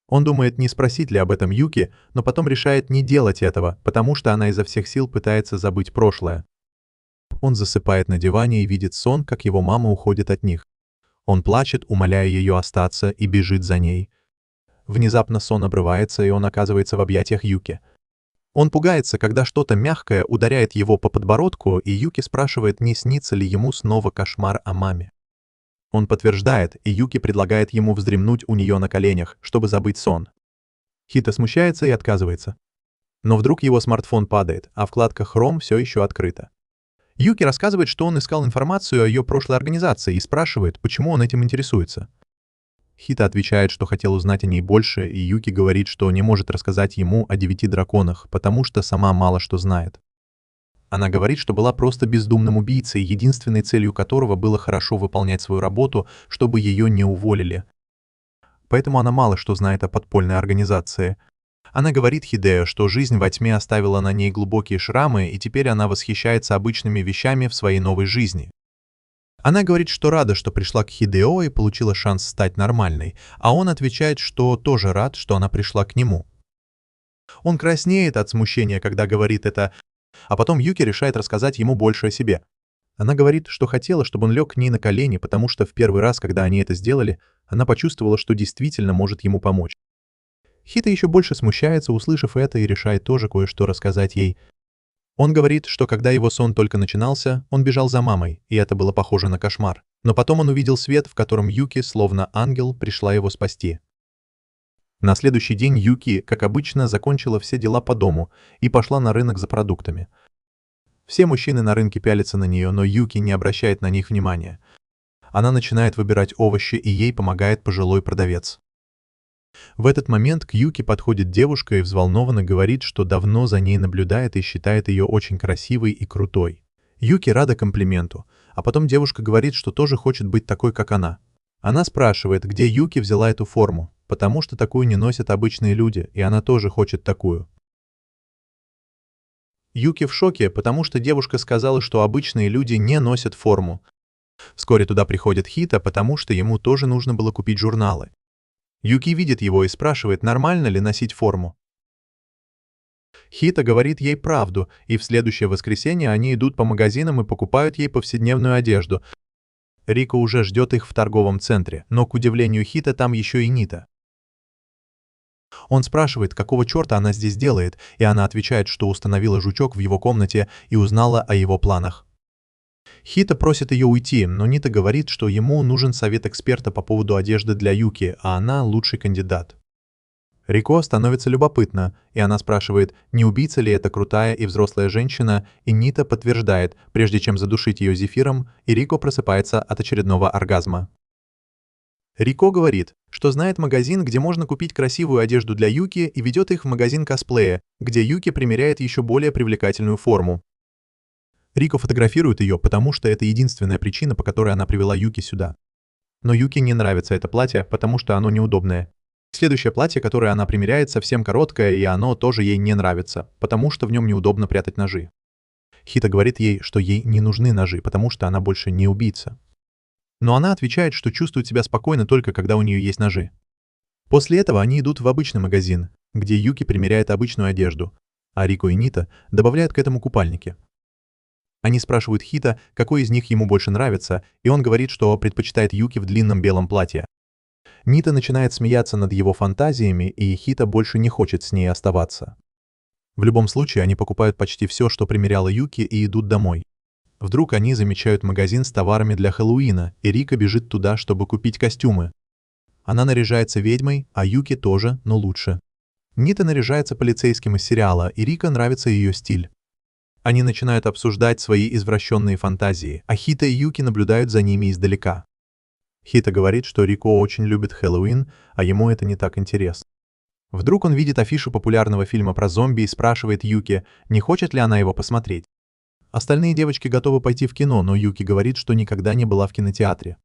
Он думает, не спросить ли об этом Юки, но потом решает не делать этого, потому что она изо всех сил пытается забыть прошлое. Он засыпает на диване и видит сон, как его мама уходит от них. Он плачет, умоляя ее остаться, и бежит за ней. Внезапно сон обрывается, и он оказывается в объятиях Юки. Он пугается, когда что-то мягкое ударяет его по подбородку, и Юки спрашивает, не снится ли ему снова кошмар о маме. Он подтверждает, и Юки предлагает ему вздремнуть у нее на коленях, чтобы забыть сон. Хита смущается и отказывается. Но вдруг его смартфон падает, а вкладка Chrome все еще открыта. Юки рассказывает, что он искал информацию о ее прошлой организации и спрашивает, почему он этим интересуется. Хита отвечает, что хотел узнать о ней больше, и Юки говорит, что не может рассказать ему о 9 драконах, потому что сама мало что знает. Она говорит, что была просто бездумным убийцей, единственной целью которого было хорошо выполнять свою работу, чтобы ее не уволили. Поэтому она мало что знает о подпольной организации. Она говорит Хидео, что жизнь во тьме оставила на ней глубокие шрамы, и теперь она восхищается обычными вещами в своей новой жизни. Она говорит, что рада, что пришла к Хидео и получила шанс стать нормальной, а он отвечает, что тоже рад, что она пришла к нему. Он краснеет от смущения, когда говорит это, а потом Юки решает рассказать ему больше о себе. Она говорит, что хотела, чтобы он лег к ней на колени, потому что в первый раз, когда они это сделали, она почувствовала, что действительно может ему помочь. Хита еще больше смущается, услышав это, и решает тоже кое-что рассказать ей. Он говорит, что когда его сон только начинался, он бежал за мамой, и это было похоже на кошмар. Но потом он увидел свет, в котором Юки, словно ангел, пришла его спасти. На следующий день Юки, как обычно, закончила все дела по дому и пошла на рынок за продуктами. Все мужчины на рынке пялятся на нее, но Юки не обращает на них внимания. Она начинает выбирать овощи, и ей помогает пожилой продавец. В этот момент к Юки подходит девушка и взволнованно говорит, что давно за ней наблюдает и считает ее очень красивой и крутой. Юки рада комплименту, а потом девушка говорит, что тоже хочет быть такой, как она. Она спрашивает, где Юки взяла эту форму, потому что такую не носят обычные люди, и она тоже хочет такую. Юки в шоке, потому что девушка сказала, что обычные люди не носят форму. Вскоре туда приходит Хита, потому что ему тоже нужно было купить журналы. Юки видит его и спрашивает, нормально ли носить форму. Хита говорит ей правду, и в следующее воскресенье они идут по магазинам и покупают ей повседневную одежду. Рико уже ждет их в торговом центре, но, к удивлению Хита, там еще и Нита. Он спрашивает, какого черта она здесь делает, и она отвечает, что установила жучок в его комнате и узнала о его планах. Хита просит ее уйти, но Нита говорит, что ему нужен совет эксперта по поводу одежды для Юки, а она лучший кандидат. Рико становится любопытно, и она спрашивает, не убийца ли это крутая и взрослая женщина, и Нита подтверждает, прежде чем задушить ее зефиром, и Рико просыпается от очередного оргазма. Рико говорит, что знает магазин, где можно купить красивую одежду для Юки, и ведет их в магазин косплея, где Юки примеряет еще более привлекательную форму. Рико фотографирует ее, потому что это единственная причина, по которой она привела Юки сюда. Но Юки не нравится это платье, потому что оно неудобное. Следующее платье, которое она примеряет, совсем короткое, и оно тоже ей не нравится, потому что в нем неудобно прятать ножи. Хита говорит ей, что ей не нужны ножи, потому что она больше не убийца. Но она отвечает, что чувствует себя спокойно только когда у нее есть ножи. После этого они идут в обычный магазин, где Юки примеряет обычную одежду, а Рико и Нита добавляют к этому купальники. Они спрашивают Хита, какой из них ему больше нравится, и он говорит, что предпочитает Юки в длинном белом платье. Нита начинает смеяться над его фантазиями, и Хита больше не хочет с ней оставаться. В любом случае, они покупают почти все, что примеряла Юки, и идут домой. Вдруг они замечают магазин с товарами для Хэллоуина, и Рика бежит туда, чтобы купить костюмы. Она наряжается ведьмой, а Юки тоже, но лучше. Нита наряжается полицейским из сериала, и Рика нравится ее стиль. Они начинают обсуждать свои извращенные фантазии, а Хита и Юки наблюдают за ними издалека. Хита говорит, что Рико очень любит Хэллоуин, а ему это не так интересно. Вдруг он видит афишу популярного фильма про зомби и спрашивает Юки, не хочет ли она его посмотреть. Остальные девочки готовы пойти в кино, но Юки говорит, что никогда не была в кинотеатре.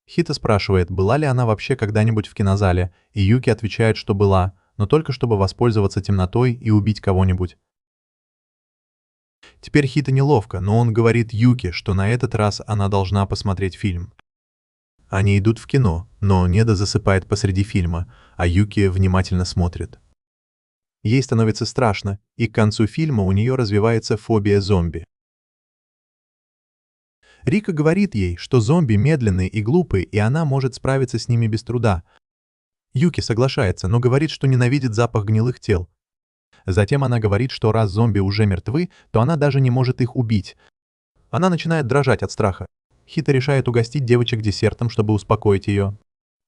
Хита спрашивает, была ли она вообще когда-нибудь в кинозале, и Юки отвечает, что была, но только чтобы воспользоваться темнотой и убить кого-нибудь. Теперь Хита неловко, но он говорит Юки, что на этот раз она должна посмотреть фильм. Они идут в кино, но Неда засыпает посреди фильма, а Юки внимательно смотрит. Ей становится страшно, и к концу фильма у нее развивается фобия зомби. Рика говорит ей, что зомби медленные и глупые, и она может справиться с ними без труда. Юки соглашается, но говорит, что ненавидит запах гнилых тел. Затем она говорит, что раз зомби уже мертвы, то она даже не может их убить. Она начинает дрожать от страха. Хита решает угостить девочек десертом, чтобы успокоить ее.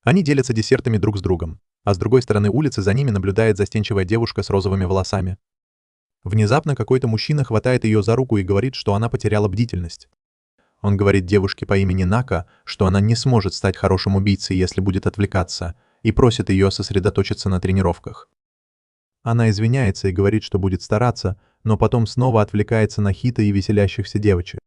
Они делятся десертами друг с другом, а с другой стороны улицы за ними наблюдает застенчивая девушка с розовыми волосами. Внезапно какой-то мужчина хватает ее за руку и говорит, что она потеряла бдительность. Он говорит девушке по имени Нака, что она не сможет стать хорошим убийцей, если будет отвлекаться, и просит ее сосредоточиться на тренировках. Она извиняется и говорит, что будет стараться, но потом снова отвлекается на Хита и веселящихся девочек.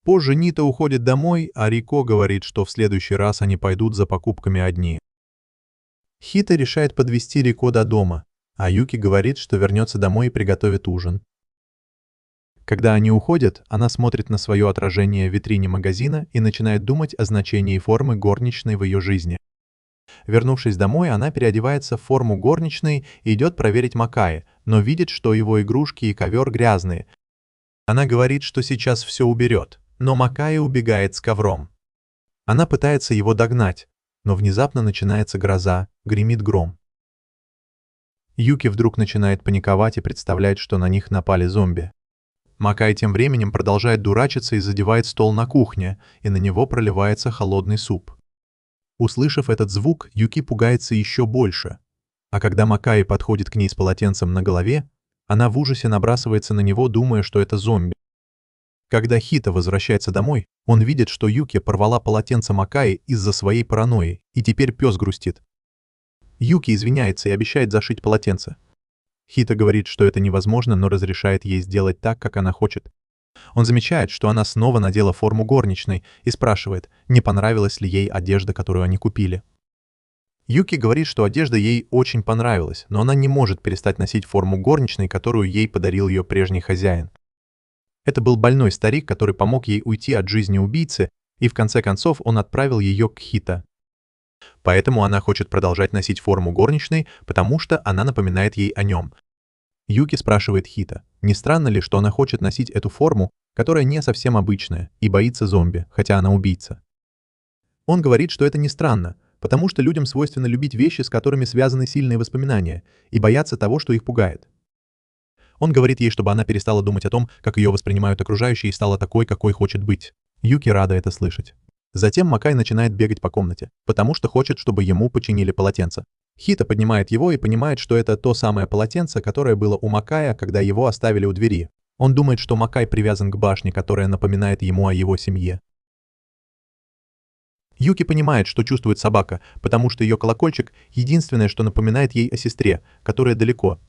Позже Нита уходит домой, а Рико говорит, что в следующий раз они пойдут за покупками одни. Хита решает подвести Рико до дома, а Юки говорит, что вернется домой и приготовит ужин. Когда они уходят, она смотрит на свое отражение в витрине магазина и начинает думать о значении формы горничной в ее жизни. Вернувшись домой, она переодевается в форму горничной и идет проверить Макаи, но видит, что его игрушки и ковер грязные. Она говорит, что сейчас все уберет, но Макаи убегает с ковром. Она пытается его догнать, но внезапно начинается гроза, гремит гром. Юки вдруг начинает паниковать и представляет, что на них напали зомби. Макай тем временем продолжает дурачиться и задевает стол на кухне, и на него проливается холодный суп. Услышав этот звук, Юки пугается еще больше. А когда Макай подходит к ней с полотенцем на голове, она в ужасе набрасывается на него, думая, что это зомби. Когда Хита возвращается домой, он видит, что Юки порвала полотенце Макаи из-за своей паранойи, и теперь пес грустит. Юки извиняется и обещает зашить полотенце. Хита говорит, что это невозможно, но разрешает ей сделать так, как она хочет. Он замечает, что она снова надела форму горничной и спрашивает, не понравилась ли ей одежда, которую они купили. Юки говорит, что одежда ей очень понравилась, но она не может перестать носить форму горничной, которую ей подарил ее прежний хозяин. Это был больной старик, который помог ей уйти от жизни убийцы, и в конце концов он отправил ее к Хита. Поэтому она хочет продолжать носить форму горничной, потому что она напоминает ей о нем. Юки спрашивает Хита, не странно ли, что она хочет носить эту форму, которая не совсем обычная, и боится зомби, хотя она убийца. Он говорит, что это не странно, потому что людям свойственно любить вещи, с которыми связаны сильные воспоминания, и бояться того, что их пугает. Он говорит ей, чтобы она перестала думать о том, как ее воспринимают окружающие, и стала такой, какой хочет быть. Юки рада это слышать. Затем Макай начинает бегать по комнате, потому что хочет, чтобы ему починили полотенце. Хита поднимает его и понимает, что это то самое полотенце, которое было у Макая, когда его оставили у двери. Он думает, что Макай привязан к башне, которая напоминает ему о его семье. Юки понимает, что чувствует собака, потому что ее колокольчик — единственное, что напоминает ей о сестре, которая далеко.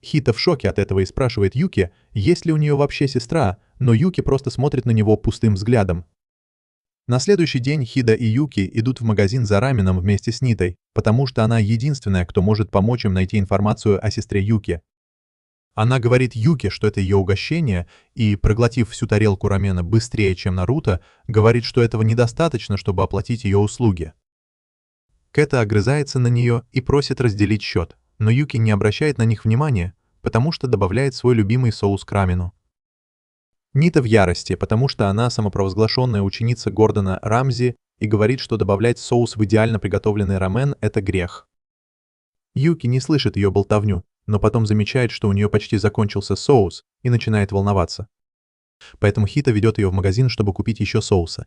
Хита в шоке от этого и спрашивает Юки, есть ли у нее вообще сестра, но Юки просто смотрит на него пустым взглядом. На следующий день Хида и Юки идут в магазин за раменом вместе с Нитой, потому что она единственная, кто может помочь им найти информацию о сестре Юки. Она говорит Юки, что это ее угощение, и, проглотив всю тарелку рамена быстрее, чем Наруто, говорит, что этого недостаточно, чтобы оплатить ее услуги. Кэта огрызается на нее и просит разделить счет, но Юки не обращает на них внимания, потому что добавляет свой любимый соус к рамену. Нита в ярости, потому что она самопровозглашенная ученица Гордона Рамзи и говорит, что добавлять соус в идеально приготовленный рамен – это грех. Юки не слышит ее болтовню, но потом замечает, что у нее почти закончился соус, и начинает волноваться. Поэтому Хита ведет ее в магазин, чтобы купить еще соуса.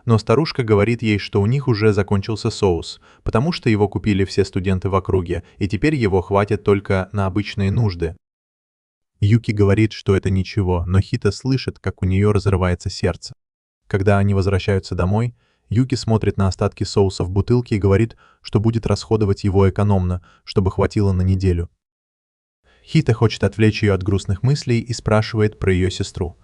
Но старушка говорит ей, что у них уже закончился соус, потому что его купили все студенты в округе, и теперь его хватит только на обычные нужды. Юки говорит, что это ничего, но Хита слышит, как у нее разрывается сердце. Когда они возвращаются домой, Юки смотрит на остатки соуса в бутылке и говорит, что будет расходовать его экономно, чтобы хватило на неделю. Хита хочет отвлечь ее от грустных мыслей и спрашивает про ее сестру.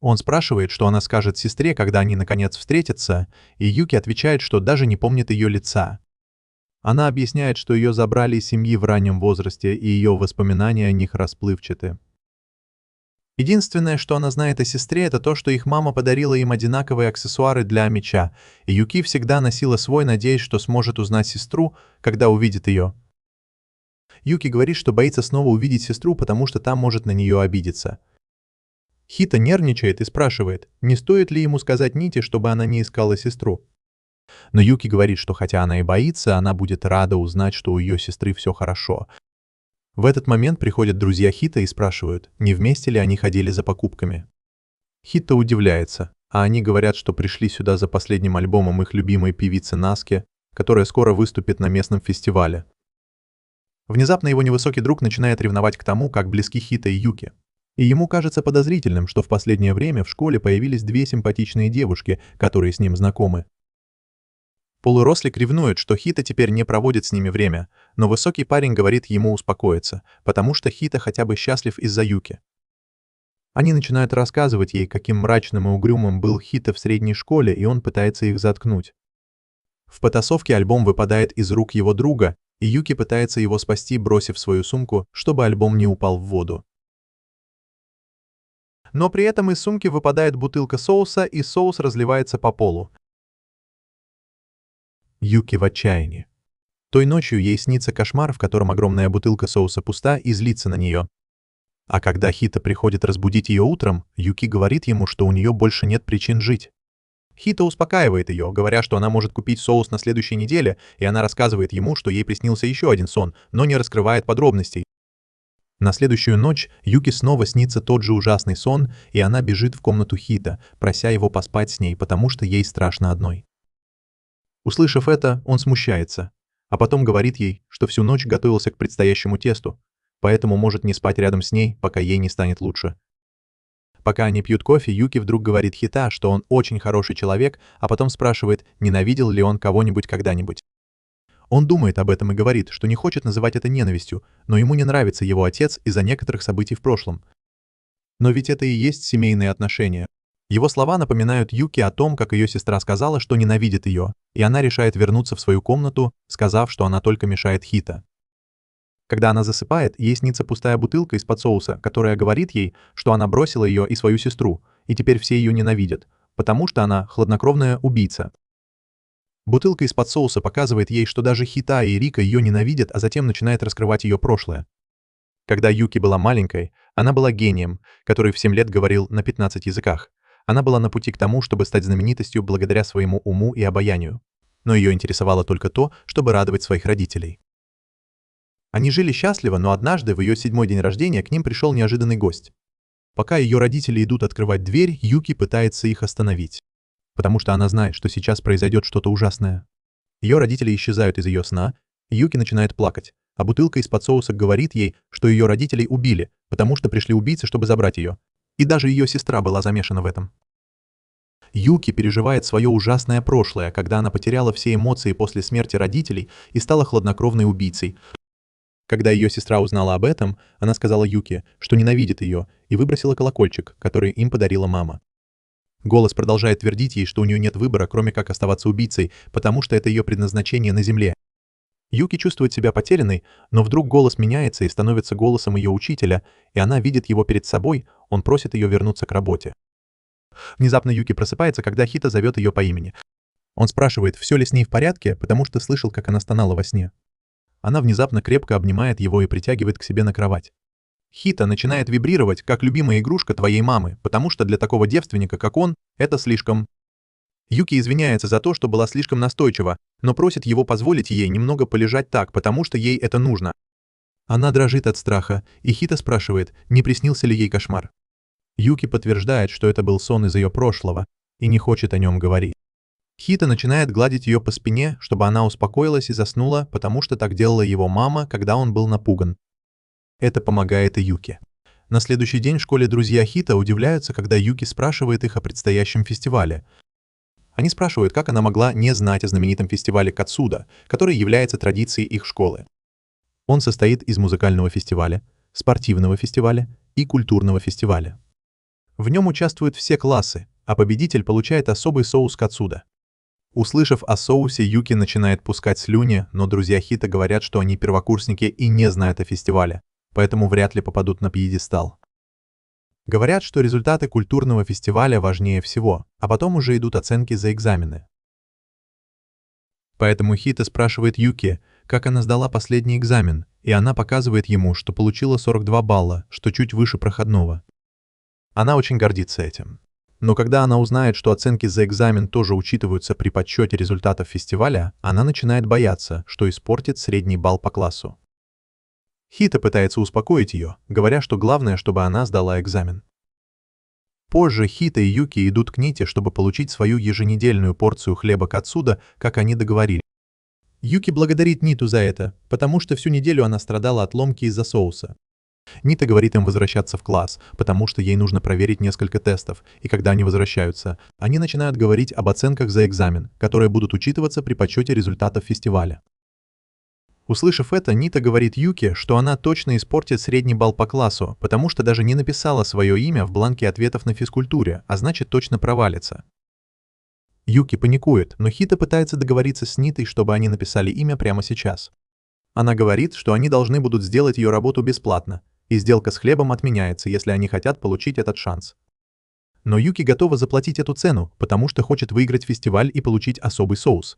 Он спрашивает, что она скажет сестре, когда они наконец встретятся, и Юки отвечает, что даже не помнит ее лица. Она объясняет, что ее забрали из семьи в раннем возрасте, и ее воспоминания о них расплывчаты. Единственное, что она знает о сестре, это то, что их мама подарила им одинаковые аксессуары для меча, и Юки всегда носила свой, надеясь, что сможет узнать сестру, когда увидит ее. Юки говорит, что боится снова увидеть сестру, потому что та может на нее обидеться. Хита нервничает и спрашивает, не стоит ли ему сказать Ните, чтобы она не искала сестру. Но Юки говорит, что хотя она и боится, она будет рада узнать, что у ее сестры все хорошо. В этот момент приходят друзья Хита и спрашивают, не вместе ли они ходили за покупками. Хита удивляется, а они говорят, что пришли сюда за последним альбомом их любимой певицы Наске, которая скоро выступит на местном фестивале. Внезапно его невысокий друг начинает ревновать к тому, как близки Хита и Юки. И ему кажется подозрительным, что в последнее время в школе появились две симпатичные девушки, которые с ним знакомы. Полурослик ревнует, что Хита теперь не проводит с ними время, но высокий парень говорит ему успокоиться, потому что Хита хотя бы счастлив из-за Юки. Они начинают рассказывать ей, каким мрачным и угрюмым был Хита в средней школе, и он пытается их заткнуть. В потасовке альбом выпадает из рук его друга, и Юки пытается его спасти, бросив свою сумку, чтобы альбом не упал в воду. Но при этом из сумки выпадает бутылка соуса, и соус разливается по полу. Юки в отчаянии. Той ночью ей снится кошмар, в котором огромная бутылка соуса пуста и злится на нее. А когда Хита приходит разбудить ее утром, Юки говорит ему, что у нее больше нет причин жить. Хита успокаивает ее, говоря, что она может купить соус на следующей неделе, и она рассказывает ему, что ей приснился еще один сон, но не раскрывает подробностей. На следующую ночь Юки снова снится тот же ужасный сон, и она бежит в комнату Хита, прося его поспать с ней, потому что ей страшно одной. Услышав это, он смущается, а потом говорит ей, что всю ночь готовился к предстоящему тесту, поэтому может не спать рядом с ней, пока ей не станет лучше. Пока они пьют кофе, Юки вдруг говорит Хита, что он очень хороший человек, а потом спрашивает, ненавидел ли он кого-нибудь когда-нибудь. Он думает об этом и говорит, что не хочет называть это ненавистью, но ему не нравится его отец из-за некоторых событий в прошлом. Но ведь это и есть семейные отношения. Его слова напоминают Юки о том, как ее сестра сказала, что ненавидит ее, и она решает вернуться в свою комнату, сказав, что она только мешает Хита. Когда она засыпает, ей снится пустая бутылка из-под соуса, которая говорит ей, что она бросила ее и свою сестру, и теперь все ее ненавидят, потому что она хладнокровная убийца. Бутылка из-под соуса показывает ей, что даже Хита и Рика ее ненавидят, а затем начинает раскрывать ее прошлое. Когда Юки была маленькой, она была гением, который в 7 лет говорил на 15 языках. Она была на пути к тому, чтобы стать знаменитостью благодаря своему уму и обаянию. Но ее интересовало только то, чтобы радовать своих родителей. Они жили счастливо, но однажды в ее 7-й день рождения к ним пришел неожиданный гость. Пока ее родители идут открывать дверь, Юки пытается их остановить, потому что она знает, что сейчас произойдет что-то ужасное. Ее родители исчезают из ее сна, Юки начинает плакать, а бутылка из-под соуса говорит ей, что ее родителей убили, потому что пришли убийцы, чтобы забрать ее. И даже ее сестра была замешана в этом. Юки переживает свое ужасное прошлое, когда она потеряла все эмоции после смерти родителей и стала хладнокровной убийцей. Когда ее сестра узнала об этом, она сказала Юки, что ненавидит ее, и выбросила колокольчик, который им подарила мама. Голос продолжает твердить ей, что у нее нет выбора, кроме как оставаться убийцей, потому что это ее предназначение на земле. Юки чувствует себя потерянной, но вдруг голос меняется и становится голосом ее учителя, и она видит его перед собой, он просит ее вернуться к работе. Внезапно Юки просыпается, когда Хита зовет ее по имени. Он спрашивает, все ли с ней в порядке, потому что слышал, как она стонала во сне. Она внезапно крепко обнимает его и притягивает к себе на кровать. Хита начинает вибрировать, как любимая игрушка твоей мамы, потому что для такого девственника, как он, это слишком. Юки извиняется за то, что была слишком настойчива, но просит его позволить ей немного полежать так, потому что ей это нужно. Она дрожит от страха, и Хита спрашивает, не приснился ли ей кошмар. Юки подтверждает, что это был сон из ее прошлого, и не хочет о нем говорить. Хита начинает гладить ее по спине, чтобы она успокоилась и заснула, потому что так делала его мама, когда он был напуган. Это помогает и Юки. На следующий день в школе друзья Хита удивляются, когда Юки спрашивает их о предстоящем фестивале. Они спрашивают, как она могла не знать о знаменитом фестивале Кацуда, который является традицией их школы. Он состоит из музыкального фестиваля, спортивного фестиваля и культурного фестиваля. В нем участвуют все классы, а победитель получает особый соус Кацуда. Услышав о соусе, Юки начинает пускать слюни, но друзья Хита говорят, что они первокурсники и не знают о фестивале, поэтому вряд ли попадут на пьедестал. Говорят, что результаты культурного фестиваля важнее всего, а потом уже идут оценки за экзамены. Поэтому Хита спрашивает Юки, как она сдала последний экзамен, и она показывает ему, что получила 42 балла, что чуть выше проходного. Она очень гордится этим. Но когда она узнает, что оценки за экзамен тоже учитываются при подсчете результатов фестиваля, она начинает бояться, что испортит средний балл по классу. Хита пытается успокоить ее, говоря, что главное, чтобы она сдала экзамен. Позже Хита и Юки идут к Ните, чтобы получить свою еженедельную порцию хлеба Кацуда, как они договорились. Юки благодарит Ниту за это, потому что всю неделю она страдала от ломки из-за соуса. Нита говорит им возвращаться в класс, потому что ей нужно проверить несколько тестов, и когда они возвращаются, они начинают говорить об оценках за экзамен, которые будут учитываться при подсчете результатов фестиваля. Услышав это, Нита говорит Юки, что она точно испортит средний балл по классу, потому что даже не написала свое имя в бланке ответов на физкультуре, а значит точно провалится. Юки паникует, но Хита пытается договориться с Нитой, чтобы они написали имя прямо сейчас. Она говорит, что они должны будут сделать ее работу бесплатно, и сделка с хлебом отменяется, если они хотят получить этот шанс. Но Юки готова заплатить эту цену, потому что хочет выиграть фестиваль и получить особый соус.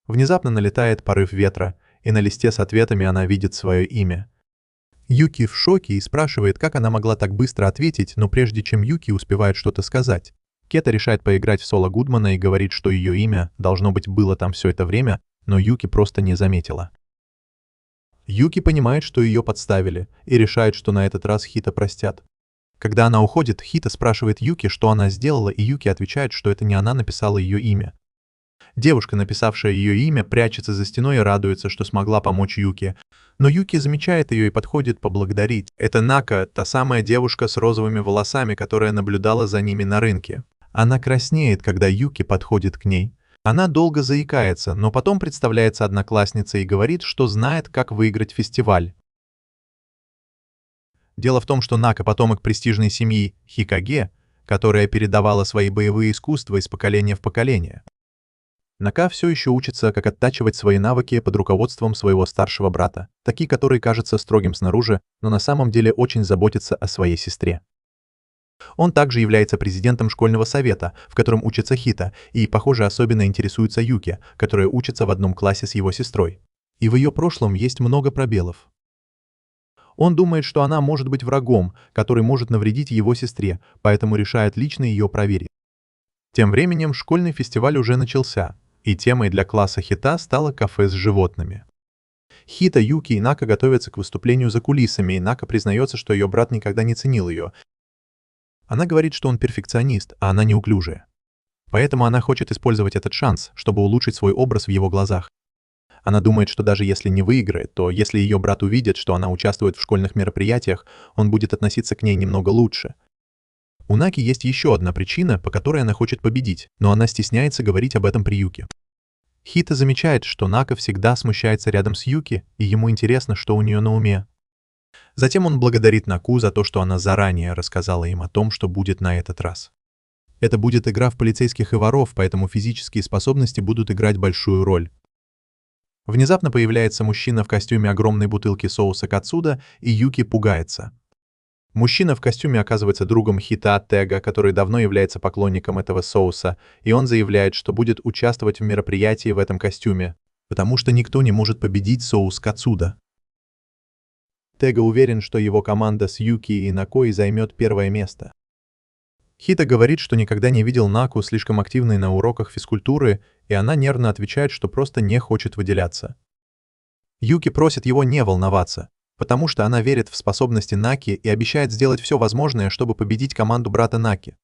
Внезапно налетает порыв ветра, и на листе с ответами она видит свое имя. Юки в шоке и спрашивает, как она могла так быстро ответить, но прежде чем Юки успевает что-то сказать, Кета решает поиграть в Сола Гудмана и говорит, что ее имя, должно быть, было там все это время, но Юки просто не заметила. Юки понимает, что ее подставили, и решает, что на этот раз Хита простят. Когда она уходит, Хита спрашивает Юки, что она сделала, и Юки отвечает, что это не она написала ее имя. Девушка, написавшая ее имя, прячется за стеной и радуется, что смогла помочь Юки. Но Юки замечает ее и подходит поблагодарить. Это Нака, та самая девушка с розовыми волосами, которая наблюдала за ними на рынке. Она краснеет, когда Юки подходит к ней. Она долго заикается, но потом представляется одноклассницей и говорит, что знает, как выиграть фестиваль. Дело в том, что Нака — потомок престижной семьи Хикаге, которая передавала свои боевые искусства из поколения в поколение. Нака все еще учится, как оттачивать свои навыки под руководством своего старшего брата, такие, который кажется строгим снаружи, но на самом деле очень заботится о своей сестре. Он также является президентом школьного совета, в котором учится Хита, и, похоже, особенно интересуется Юки, которая учится в одном классе с его сестрой. И в ее прошлом есть много пробелов. Он думает, что она может быть врагом, который может навредить его сестре, поэтому решает лично ее проверить. Тем временем школьный фестиваль уже начался, и темой для класса Хита стало кафе с животными. Хита, Юки и Нака готовятся к выступлению за кулисами, и Нака признается, что ее брат никогда не ценил ее. Она говорит, что он перфекционист, а она неуклюжая. Поэтому она хочет использовать этот шанс, чтобы улучшить свой образ в его глазах. Она думает, что даже если не выиграет, то если ее брат увидит, что она участвует в школьных мероприятиях, он будет относиться к ней немного лучше. У Наки есть еще одна причина, по которой она хочет победить, но она стесняется говорить об этом при Юки. Хита замечает, что Нака всегда смущается рядом с Юки, и ему интересно, что у нее на уме. Затем он благодарит Наку за то, что она заранее рассказала им о том, что будет на этот раз. Это будет игра в полицейских и воров, поэтому физические способности будут играть большую роль. Внезапно появляется мужчина в костюме огромной бутылки соуса кацуда, и Юки пугается. Мужчина в костюме оказывается другом Хита Тега, который давно является поклонником этого соуса, и он заявляет, что будет участвовать в мероприятии в этом костюме, потому что никто не может победить соус кацуда. Тега уверен, что его команда с Юки и Накой займет первое место. Хита говорит, что никогда не видел Наку слишком активной на уроках физкультуры, и она нервно отвечает, что просто не хочет выделяться. Юки просит его не волноваться, потому что она верит в способности Наки и обещает сделать все возможное, чтобы победить команду брата Наки.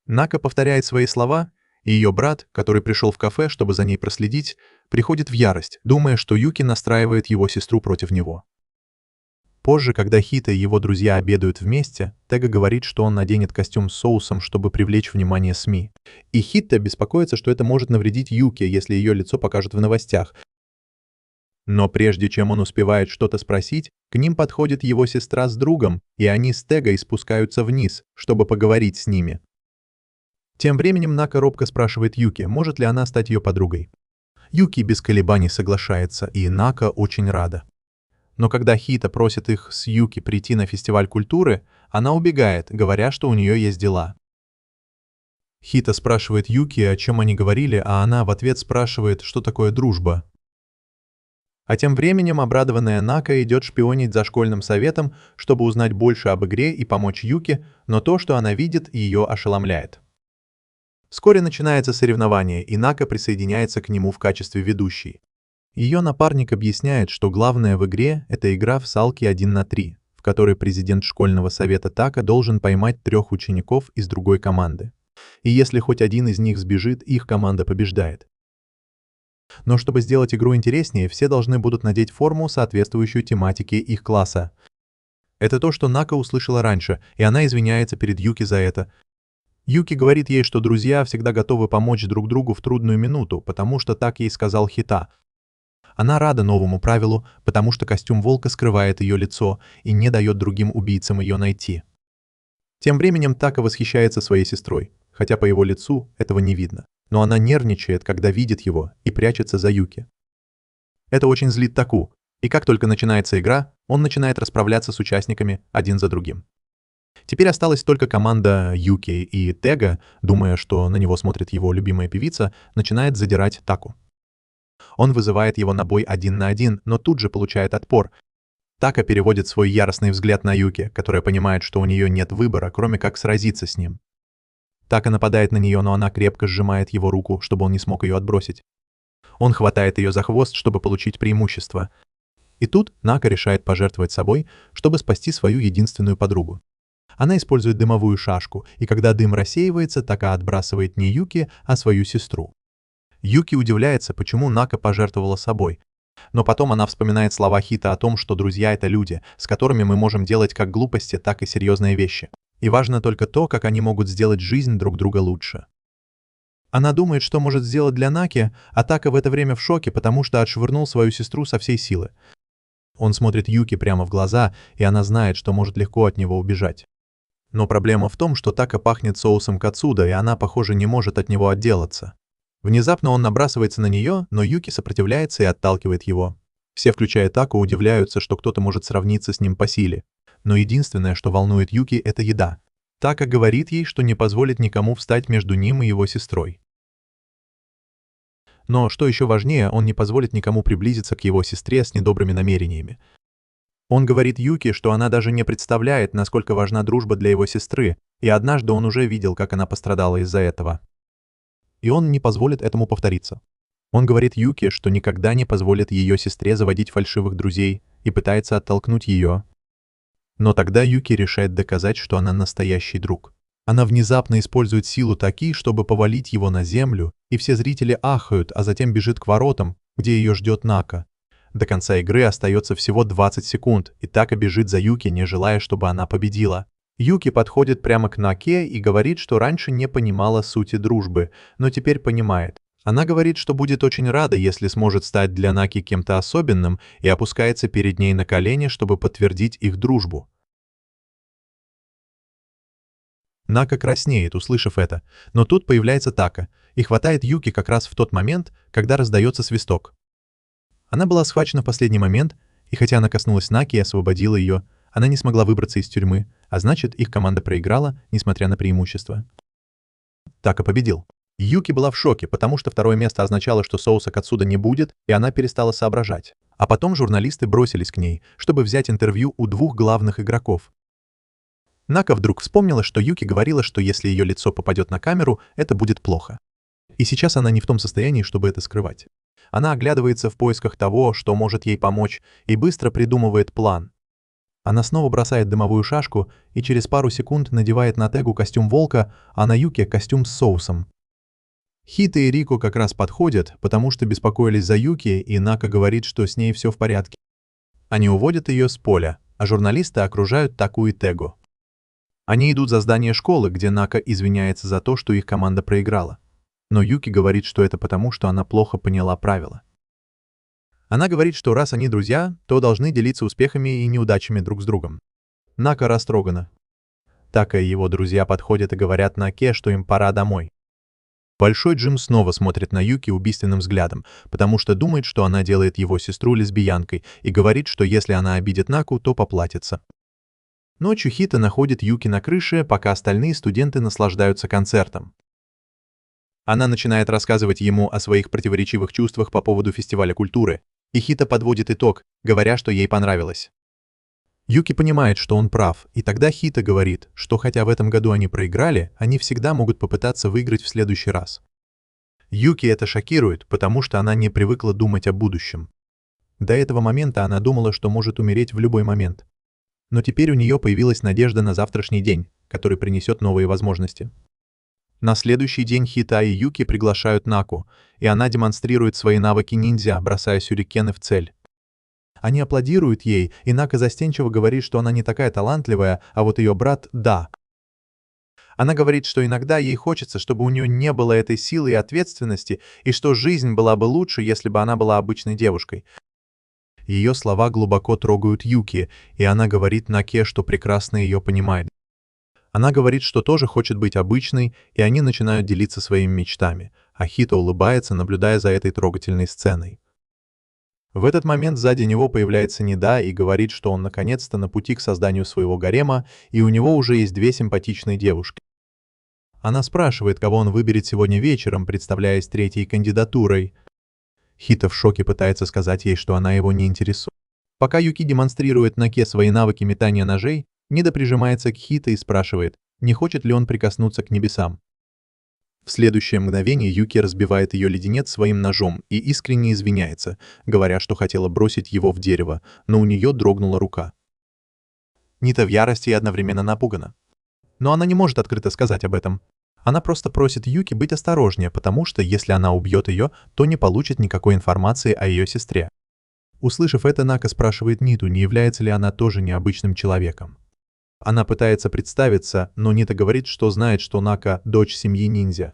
Нака повторяет свои слова, и ее брат, который пришел в кафе, чтобы за ней проследить, приходит в ярость, думая, что Юки настраивает его сестру против него. Позже, когда Хита и его друзья обедают вместе, Тега говорит, что он наденет костюм с соусом, чтобы привлечь внимание СМИ. И Хита беспокоится, что это может навредить Юки, если ее лицо покажут в новостях. Но прежде чем он успевает что-то спросить, к ним подходит его сестра с другом, и они с Тегой спускаются вниз, чтобы поговорить с ними. Тем временем Нака робко спрашивает Юки, может ли она стать ее подругой. Юки без колебаний соглашается, и Нака очень рада. Но когда Хита просит их с Юки прийти на фестиваль культуры, она убегает, говоря, что у нее есть дела. Хита спрашивает Юки, о чем они говорили, а она в ответ спрашивает, что такое дружба. А тем временем обрадованная Нака идет шпионить за школьным советом, чтобы узнать больше об игре и помочь Юки, но то, что она видит, ее ошеломляет. Вскоре начинается соревнование, и Нака присоединяется к нему в качестве ведущей. Ее напарник объясняет, что главное в игре — это игра в салки 1 на 3, в которой президент школьного совета Така должен поймать 3 учеников из другой команды. И если хоть один из них сбежит, их команда побеждает. Но чтобы сделать игру интереснее, все должны будут надеть форму, соответствующую тематике их класса. Это то, что Нака услышала раньше, и она извиняется перед Юки за это. Юки говорит ей, что друзья всегда готовы помочь друг другу в трудную минуту, потому что так ей сказал Хита. Она рада новому правилу, потому что костюм волка скрывает ее лицо и не дает другим убийцам ее найти. Тем временем Така восхищается своей сестрой, хотя по его лицу этого не видно. Но она нервничает, когда видит его, и прячется за Юки. Это очень злит Таку, и как только начинается игра, он начинает расправляться с участниками один за другим. Теперь осталась только команда Юки, и Тега, думая, что на него смотрит его любимая певица, начинает задирать Таку. Он вызывает его на бой 1 на 1, но тут же получает отпор. Така переводит свой яростный взгляд на Юки, которая понимает, что у нее нет выбора, кроме как сразиться с ним. Така нападает на нее, но она крепко сжимает его руку, чтобы он не смог ее отбросить. Он хватает ее за хвост, чтобы получить преимущество. И тут Нака решает пожертвовать собой, чтобы спасти свою единственную подругу. Она использует дымовую шашку, и когда дым рассеивается, Така отбрасывает не Юки, а свою сестру. Юки удивляется, почему Нака пожертвовала собой. Но потом она вспоминает слова Хита о том, что друзья — это люди, с которыми мы можем делать как глупости, так и серьезные вещи. И важно только то, как они могут сделать жизнь друг друга лучше. Она думает, что может сделать для Наки, а Така в это время в шоке, потому что отшвырнул свою сестру со всей силы. Он смотрит Юки прямо в глаза, и она знает, что может легко от него убежать. Но проблема в том, что Така пахнет соусом кацудо, и она, похоже, не может от него отделаться. Внезапно он набрасывается на нее, но Юки сопротивляется и отталкивает его. Все, включая Таку, удивляются, что кто-то может сравниться с ним по силе. Но единственное, что волнует Юки, это еда. Така говорит ей, что не позволит никому встать между ним и его сестрой. Но, что еще важнее, он не позволит никому приблизиться к его сестре с недобрыми намерениями. Он говорит Юки, что она даже не представляет, насколько важна дружба для его сестры, и однажды он уже видел, как она пострадала из-за этого. И он не позволит этому повториться. Он говорит Юки, что никогда не позволит ее сестре заводить фальшивых друзей и пытается оттолкнуть ее. Но тогда Юки решает доказать, что она настоящий друг. Она внезапно использует силу Таки, чтобы повалить его на землю, и все зрители ахают, а затем бежит к воротам, где ее ждет Нака. До конца игры остается всего 20 секунд, и Така бежит за Юки, не желая, чтобы она победила. Юки подходит прямо к Наке и говорит, что раньше не понимала сути дружбы, но теперь понимает. Она говорит, что будет очень рада, если сможет стать для Наки кем-то особенным, и опускается перед ней на колени, чтобы подтвердить их дружбу. Нака краснеет, услышав это, но тут появляется Така и хватает Юки как раз в тот момент, когда раздается свисток. Она была схвачена в последний момент, и хотя она коснулась Наки и освободила ее, она не смогла выбраться из тюрьмы, а значит, их команда проиграла, несмотря на преимущество. Така победил. Юки была в шоке, потому что второе место означало, что соуса кацудо не будет, и она перестала соображать. А потом журналисты бросились к ней, чтобы взять интервью у двух главных игроков. Нака вдруг вспомнила, что Юки говорила, что если ее лицо попадет на камеру, это будет плохо. И сейчас она не в том состоянии, чтобы это скрывать. Она оглядывается в поисках того, что может ей помочь, и быстро придумывает план. Она снова бросает дымовую шашку и через пару секунд надевает на Тегу костюм волка, а на Юки костюм с соусом. Хита и Рико как раз подходят, потому что беспокоились за Юки, и Нака говорит, что с ней все в порядке. Они уводят ее с поля, а журналисты окружают Таку и Тегу. Они идут за здание школы, где Нака извиняется за то, что их команда проиграла. Но Юки говорит, что это потому, что она плохо поняла правила. Она говорит, что раз они друзья, то должны делиться успехами и неудачами друг с другом. Нака растрогана. Така и его друзья подходят и говорят Наке, что им пора домой. Большой Джим снова смотрит на Юки убийственным взглядом, потому что думает, что она делает его сестру лесбиянкой, и говорит, что если она обидит Наку, то поплатится. Ночью Хита находит Юки на крыше, пока остальные студенты наслаждаются концертом. Она начинает рассказывать ему о своих противоречивых чувствах по поводу фестиваля культуры, и Хита подводит итог, говоря, что ей понравилось. Юки понимает, что он прав, и тогда Хита говорит, что хотя в этом году они проиграли, они всегда могут попытаться выиграть в следующий раз. Юки это шокирует, потому что она не привыкла думать о будущем. До этого момента она думала, что может умереть в любой момент. Но теперь у нее появилась надежда на завтрашний день, который принесет новые возможности. На следующий день Хита и Юки приглашают Наку, и она демонстрирует свои навыки ниндзя, бросая сюрикены в цель. Они аплодируют ей, и Нака застенчиво говорит, что она не такая талантливая, а вот ее брат — да. Она говорит, что иногда ей хочется, чтобы у нее не было этой силы и ответственности, и что жизнь была бы лучше, если бы она была обычной девушкой. Ее слова глубоко трогают Юки, и она говорит Наке, что прекрасно ее понимает. Она говорит, что тоже хочет быть обычной, и они начинают делиться своими мечтами, а Хита улыбается, наблюдая за этой трогательной сценой. В этот момент сзади него появляется Нида и говорит, что он наконец-то на пути к созданию своего гарема, и у него уже есть две симпатичные девушки. Она спрашивает, кого он выберет сегодня вечером, представляясь третьей кандидатурой. Хита в шоке пытается сказать ей, что она его не интересует. Пока Юки демонстрирует Наке свои навыки метания ножей, Нида прижимается к Хита и спрашивает, не хочет ли он прикоснуться к небесам. В следующее мгновение Юки разбивает ее леденец своим ножом и искренне извиняется, говоря, что хотела бросить его в дерево, но у нее дрогнула рука. Нита в ярости и одновременно напугана. Но она не может открыто сказать об этом. Она просто просит Юки быть осторожнее, потому что если она убьет ее, то не получит никакой информации о ее сестре. Услышав это, Нака спрашивает Ниту, не является ли она тоже необычным человеком. Она пытается представиться, но Нита говорит, что знает, что Нака – дочь семьи ниндзя.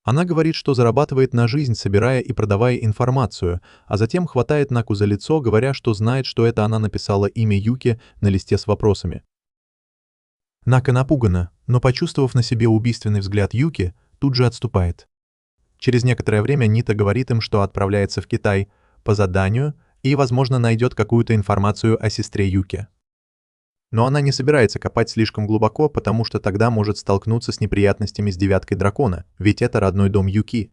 Она говорит, что зарабатывает на жизнь, собирая и продавая информацию, а затем хватает Наку за лицо, говоря, что знает, что это она написала имя Юки на листе с вопросами. Нака напугана, но, почувствовав на себе убийственный взгляд Юки, тут же отступает. Через некоторое время Нита говорит им, что отправляется в Китай по заданию и, возможно, найдет какую-то информацию о сестре Юки. Но она не собирается копать слишком глубоко, потому что тогда может столкнуться с неприятностями с девяткой дракона, ведь это родной дом Юки.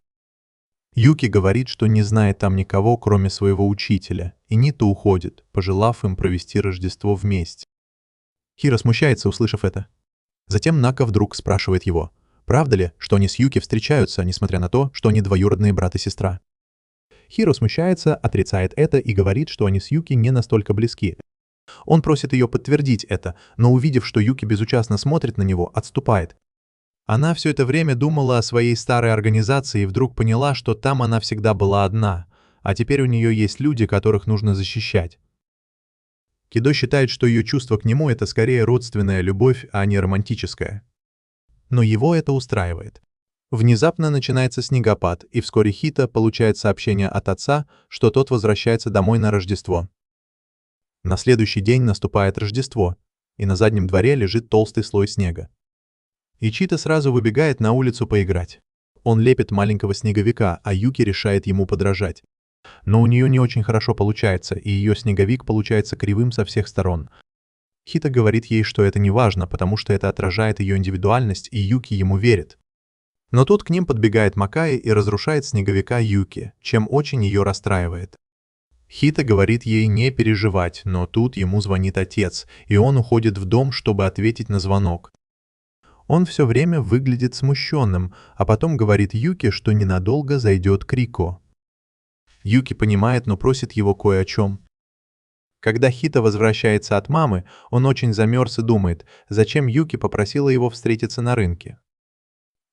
Юки говорит, что не знает там никого, кроме своего учителя, и Нита уходит, пожелав им провести Рождество вместе. Хиро смущается, услышав это. Затем Нака вдруг спрашивает его, правда ли, что они с Юки встречаются, несмотря на то, что они двоюродные брат и сестра. Хиро смущается, отрицает это и говорит, что они с Юки не настолько близки. Он просит ее подтвердить это, но увидев, что Юки безучастно смотрит на него, отступает. Она все это время думала о своей старой организации и вдруг поняла, что там она всегда была одна, а теперь у нее есть люди, которых нужно защищать. Кидо считает, что ее чувство к нему — это скорее родственная любовь, а не романтическая. Но его это устраивает. Внезапно начинается снегопад, и вскоре Хита получает сообщение от отца, что тот возвращается домой на Рождество. На следующий день наступает Рождество, и на заднем дворе лежит толстый слой снега. Ичита сразу выбегает на улицу поиграть. Он лепит маленького снеговика, а Юки решает ему подражать. Но у нее не очень хорошо получается, и ее снеговик получается кривым со всех сторон. Хита говорит ей, что это не важно, потому что это отражает ее индивидуальность, и Юки ему верит. Но тут к ним подбегает Макаи и разрушает снеговика Юки, чем очень ее расстраивает. Хита говорит ей не переживать, но тут ему звонит отец, и он уходит в дом, чтобы ответить на звонок. Он все время выглядит смущенным, а потом говорит Юки, что ненадолго зайдет к Рико. Юки понимает, но просит его кое о чем. Когда Хита возвращается от мамы, он очень замерз и думает, зачем Юки попросила его встретиться на рынке.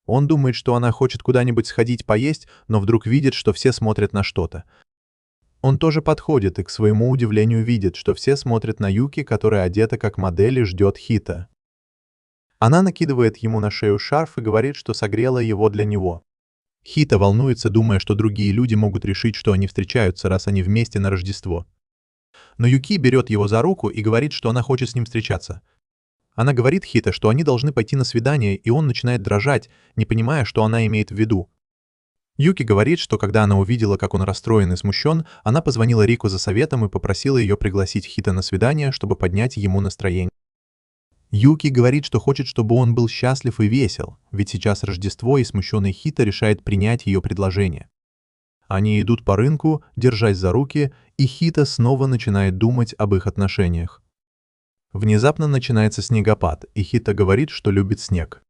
Он думает, что она хочет куда-нибудь сходить поесть, но вдруг видит, что все смотрят на что-то. Он тоже подходит и, к своему удивлению, видит, что все смотрят на Юки, которая одета как модель и ждет Хита. Она накидывает ему на шею шарф и говорит, что согрела его для него. Хита волнуется, думая, что другие люди могут решить, что они встречаются, раз они вместе на Рождество. Но Юки берет его за руку и говорит, что она хочет с ним встречаться. Она говорит Хита, что они должны пойти на свидание, и он начинает дрожать, не понимая, что она имеет в виду. Юки говорит, что когда она увидела, как он расстроен и смущен, она позвонила Рико за советом и попросила ее пригласить Хита на свидание, чтобы поднять ему настроение. Юки говорит, что хочет, чтобы он был счастлив и весел, ведь сейчас Рождество, и смущенный Хита решает принять ее предложение. Они идут по рынку, держась за руки, и Хита снова начинает думать об их отношениях. Внезапно начинается снегопад, и Хита говорит, что любит снег.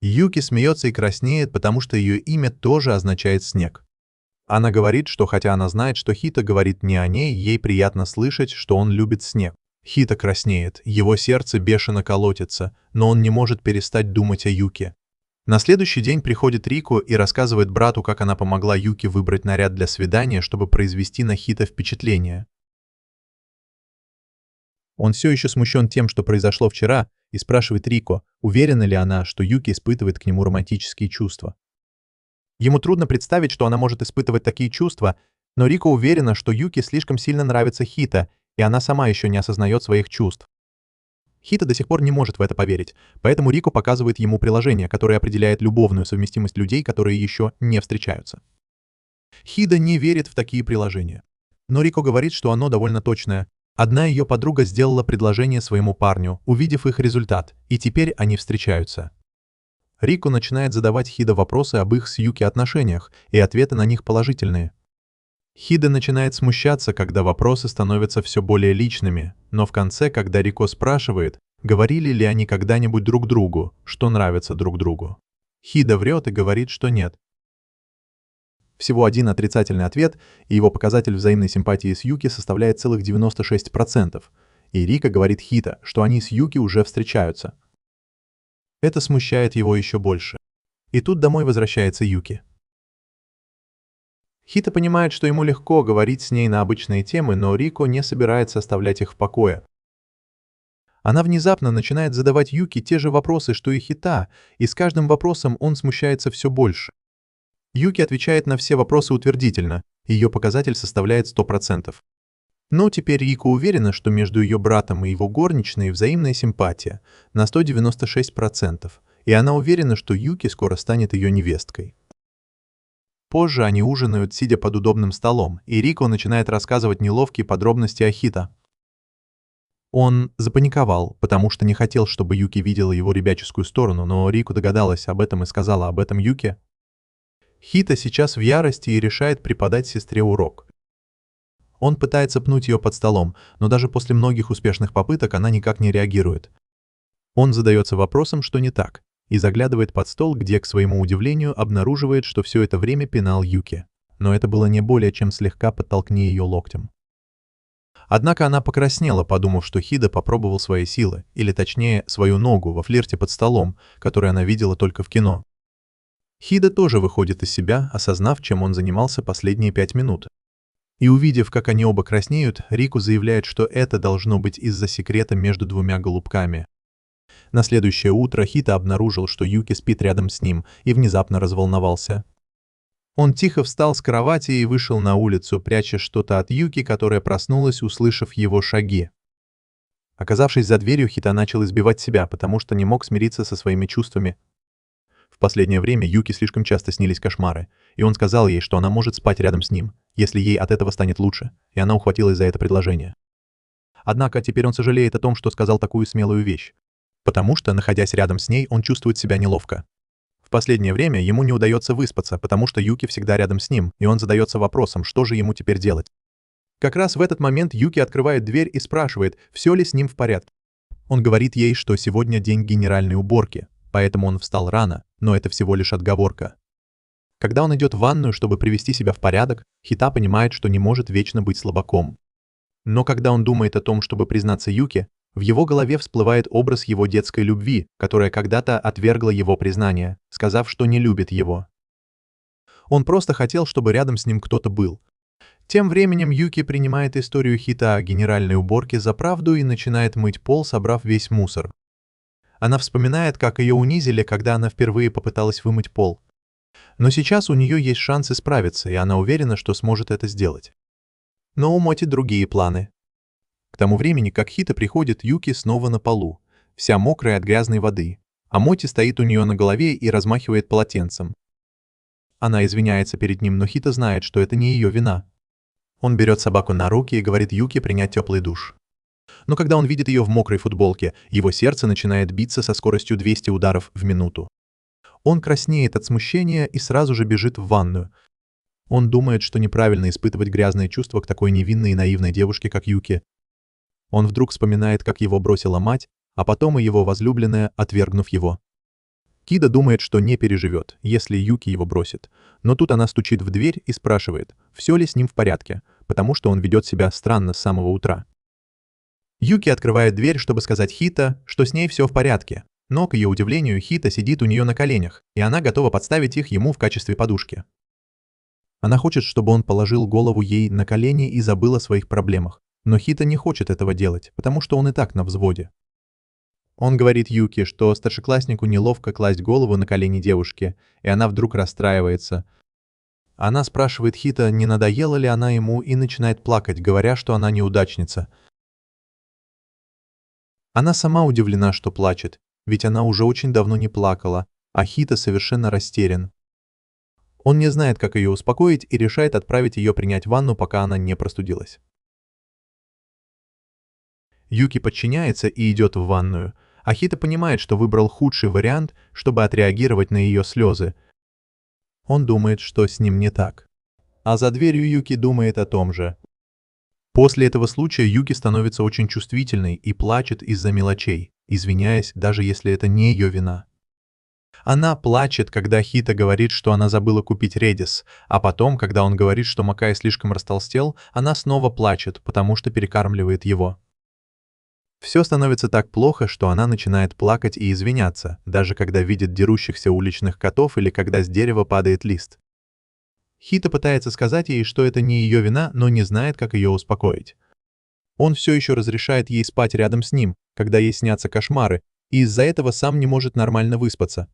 Юки смеется и краснеет, потому что ее имя тоже означает «снег». Она говорит, что хотя она знает, что Хита говорит не о ней, ей приятно слышать, что он любит снег. Хита краснеет, его сердце бешено колотится, но он не может перестать думать о Юки. На следующий день приходит Рико и рассказывает брату, как она помогла Юки выбрать наряд для свидания, чтобы произвести на Хита впечатление. Он все еще смущен тем, что произошло вчера, и спрашивает Рико, уверена ли она, что Юки испытывает к нему романтические чувства. Ему трудно представить, что она может испытывать такие чувства, но Рико уверена, что Юки слишком сильно нравится Хита, и она сама еще не осознает своих чувств. Хита до сих пор не может в это поверить, поэтому Рико показывает ему приложение, которое определяет любовную совместимость людей, которые еще не встречаются. Хита не верит в такие приложения. Но Рико говорит, что оно довольно точное. Одна ее подруга сделала предложение своему парню, увидев их результат, и теперь они встречаются. Рико начинает задавать Хида вопросы об их с Юки отношениях, и ответы на них положительные. Хида начинает смущаться, когда вопросы становятся все более личными, но в конце, когда Рико спрашивает, говорили ли они когда-нибудь друг другу, что нравится друг другу, Хида врет и говорит, что нет. Всего один отрицательный ответ, и его показатель взаимной симпатии с Юки составляет целых 96%. И Рика говорит Хита, что они с Юки уже встречаются. Это смущает его еще больше. И тут домой возвращается Юки. Хита понимает, что ему легко говорить с ней на обычные темы, но Рико не собирается оставлять их в покое. Она внезапно начинает задавать Юки те же вопросы, что и Хита, и с каждым вопросом он смущается все больше. Юки отвечает на все вопросы утвердительно, ее показатель составляет 100%. Но теперь Рико уверена, что между ее братом и его горничной взаимная симпатия на 196%, и она уверена, что Юки скоро станет ее невесткой. Позже они ужинают, сидя под удобным столом, и Рико начинает рассказывать неловкие подробности о Хита. Он запаниковал, потому что не хотел, чтобы Юки видела его ребяческую сторону, но Рико догадалась об этом и сказала об этом Юки. Хита сейчас в ярости и решает преподать сестре урок. Он пытается пнуть ее под столом, но даже после многих успешных попыток она никак не реагирует. Он задается вопросом, что не так, и заглядывает под стол, где, к своему удивлению, обнаруживает, что все это время пинал Юки. Но это было не более чем слегка подтолкни ее локтем. Однако она покраснела, подумав, что Хида попробовал свои силы, или точнее, свою ногу во флирте под столом, который она видела только в кино. Хида тоже выходит из себя, осознав, чем он занимался последние 5 минут. И увидев, как они оба краснеют, Рико заявляет, что это должно быть из-за секрета между двумя голубками. На следующее утро Хита обнаружил, что Юки спит рядом с ним, и внезапно разволновался. Он тихо встал с кровати и вышел на улицу, пряча что-то от Юки, которая проснулась, услышав его шаги. Оказавшись за дверью, Хита начал избивать себя, потому что не мог смириться со своими чувствами. В последнее время Юки слишком часто снились кошмары, и он сказал ей, что она может спать рядом с ним, если ей от этого станет лучше, и она ухватилась за это предложение. Однако теперь он сожалеет о том, что сказал такую смелую вещь, потому что, находясь рядом с ней, он чувствует себя неловко. В последнее время ему не удается выспаться, потому что Юки всегда рядом с ним, и он задается вопросом, что же ему теперь делать. Как раз в этот момент Юки открывает дверь и спрашивает, все ли с ним в порядке. Он говорит ей, что сегодня день генеральной уборки, поэтому он встал рано, но это всего лишь отговорка. Когда он идет в ванную, чтобы привести себя в порядок, Хита понимает, что не может вечно быть слабаком. Но когда он думает о том, чтобы признаться Юки, в его голове всплывает образ его детской любви, которая когда-то отвергла его признание, сказав, что не любит его. Он просто хотел, чтобы рядом с ним кто-то был. Тем временем Юки принимает историю Хита о генеральной уборке за правду и начинает мыть пол, собрав весь мусор. Она вспоминает, как ее унизили, когда она впервые попыталась вымыть пол. Но сейчас у нее есть шанс исправиться, и она уверена, что сможет это сделать. Но у Моти другие планы. К тому времени, как Хита приходит, Юки снова на полу, вся мокрая от грязной воды, а Моти стоит у нее на голове и размахивает полотенцем. Она извиняется перед ним, но Хита знает, что это не ее вина. Он берет собаку на руки и говорит Юки принять теплый душ. Но когда он видит ее в мокрой футболке, его сердце начинает биться со скоростью 200 ударов в минуту. Он краснеет от смущения и сразу же бежит в ванную. Он думает, что неправильно испытывать грязные чувства к такой невинной и наивной девушке, как Юки. Он вдруг вспоминает, как его бросила мать, а потом и его возлюбленная, отвергнув его. Хида думает, что не переживет, если Юки его бросит. Но тут она стучит в дверь и спрашивает, все ли с ним в порядке, потому что он ведет себя странно с самого утра. Юки открывает дверь, чтобы сказать Хита, что с ней все в порядке. Но, к ее удивлению, Хита сидит у нее на коленях, и она готова подставить их ему в качестве подушки. Она хочет, чтобы он положил голову ей на колени и забыл о своих проблемах. Но Хита не хочет этого делать, потому что он и так на взводе. Он говорит Юки, что старшекласснику неловко класть голову на колени девушки, и она вдруг расстраивается. Она спрашивает Хита, не надоела ли она ему, и начинает плакать, говоря, что она неудачница. Она сама удивлена, что плачет, ведь она уже очень давно не плакала, а Хита совершенно растерян. Он не знает, как ее успокоить, и решает отправить ее принять ванну, пока она не простудилась. Юки подчиняется и идет в ванную, а Хита понимает, что выбрал худший вариант, чтобы отреагировать на ее слезы. Он думает, что с ним не так. А за дверью Юки думает о том же. После этого случая Юки становится очень чувствительной и плачет из-за мелочей, извиняясь, даже если это не ее вина. Она плачет, когда Хита говорит, что она забыла купить редис, а потом, когда он говорит, что Макай слишком растолстел, она снова плачет, потому что перекармливает его. Все становится так плохо, что она начинает плакать и извиняться, даже когда видит дерущихся уличных котов или когда с дерева падает лист. Хита пытается сказать ей, что это не ее вина, но не знает, как ее успокоить. Он все еще разрешает ей спать рядом с ним, когда ей снятся кошмары, и из-за этого сам не может нормально выспаться.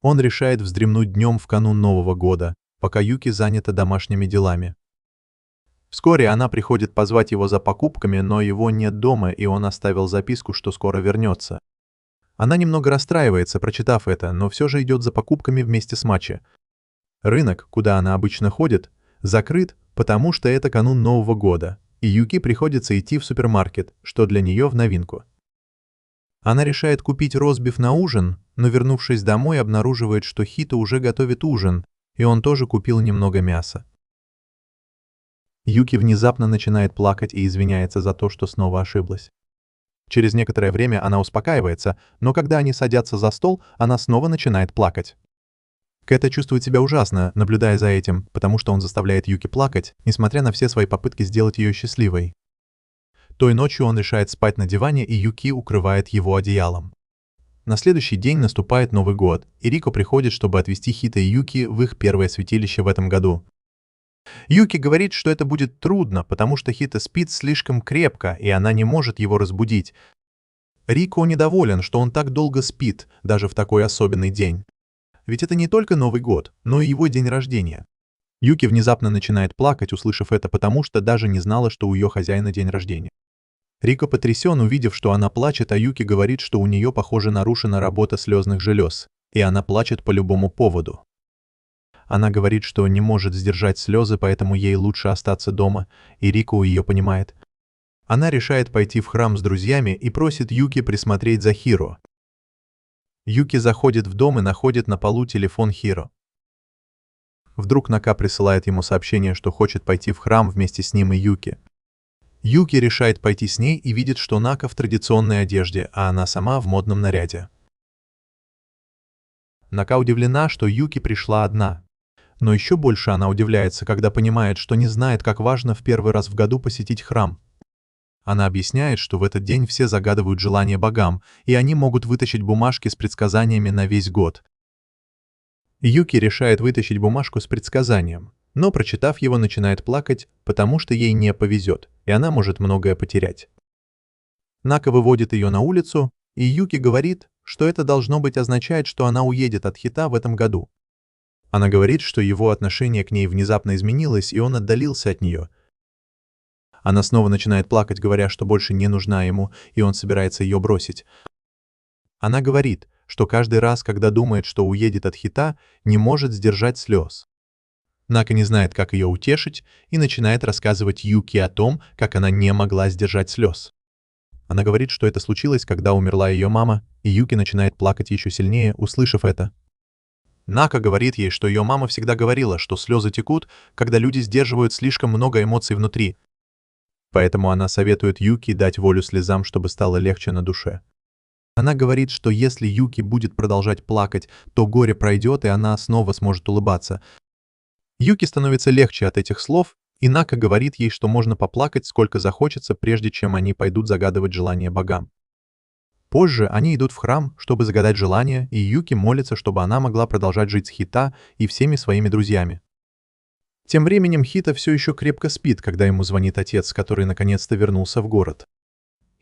Он решает вздремнуть днем в канун Нового года, пока Юки занята домашними делами. Вскоре она приходит позвать его за покупками, но его нет дома, и он оставил записку, что скоро вернется. Она немного расстраивается, прочитав это, но все же идет за покупками вместе с Мачи. Рынок, куда она обычно ходит, закрыт, потому что это канун Нового года, и Юки приходится идти в супермаркет, что для нее в новинку. Она решает купить ростбиф на ужин, но, вернувшись домой, обнаруживает, что Хита уже готовит ужин, и он тоже купил немного мяса. Юки внезапно начинает плакать и извиняется за то, что снова ошиблась. Через некоторое время она успокаивается, но когда они садятся за стол, она снова начинает плакать. Кэта чувствует себя ужасно, наблюдая за этим, потому что он заставляет Юки плакать, несмотря на все свои попытки сделать ее счастливой. Той ночью он решает спать на диване, и Юки укрывает его одеялом. На следующий день наступает Новый год, и Рико приходит, чтобы отвезти Хита и Юки в их первое святилище в этом году. Юки говорит, что это будет трудно, потому что Хита спит слишком крепко, и она не может его разбудить. Рико недоволен, что он так долго спит, даже в такой особенный день. Ведь это не только Новый год, но и его день рождения. Юки внезапно начинает плакать, услышав это, потому что даже не знала, что у ее хозяина день рождения. Рико потрясен, увидев, что она плачет, а Юки говорит, что у нее, похоже, нарушена работа слезных желез, и она плачет по любому поводу. Она говорит, что не может сдержать слезы, поэтому ей лучше остаться дома, и Рико ее понимает. Она решает пойти в храм с друзьями и просит Юки присмотреть за Хиро. Юки заходит в дом и находит на полу телефон Хиро. Вдруг Нака присылает ему сообщение, что хочет пойти в храм вместе с ним и Юки. Юки решает пойти с ней и видит, что Нака в традиционной одежде, а она сама в модном наряде. Нака удивлена, что Юки пришла одна. Но еще больше она удивляется, когда понимает, что не знает, как важно в первый раз в году посетить храм. Она объясняет, что в этот день все загадывают желания богам, и они могут вытащить бумажки с предсказаниями на весь год. Юки решает вытащить бумажку с предсказанием, но, прочитав его, начинает плакать, потому что ей не повезет, и она может многое потерять. Нака выводит ее на улицу, и Юки говорит, что это должно быть означает, что она уедет от Хита в этом году. Она говорит, что его отношение к ней внезапно изменилось, и он отдалился от нее. Она снова начинает плакать, говоря, что больше не нужна ему, и он собирается ее бросить. Она говорит, что каждый раз, когда думает, что уедет от Хита, не может сдержать слез. Нака не знает, как ее утешить, и начинает рассказывать Юки о том, как она не могла сдержать слез. Она говорит, что это случилось, когда умерла ее мама, и Юки начинает плакать еще сильнее, услышав это. Нака говорит ей, что ее мама всегда говорила, что слезы текут, когда люди сдерживают слишком много эмоций внутри. Поэтому она советует Юки дать волю слезам, чтобы стало легче на душе. Она говорит, что если Юки будет продолжать плакать, то горе пройдет, и она снова сможет улыбаться. Юки становится легче от этих слов, и Нака говорит ей, что можно поплакать сколько захочется, прежде чем они пойдут загадывать желания богам. Позже они идут в храм, чтобы загадать желание, и Юки молится, чтобы она могла продолжать жить с Хита и всеми своими друзьями. Тем временем Хита все еще крепко спит, когда ему звонит отец, который наконец-то вернулся в город.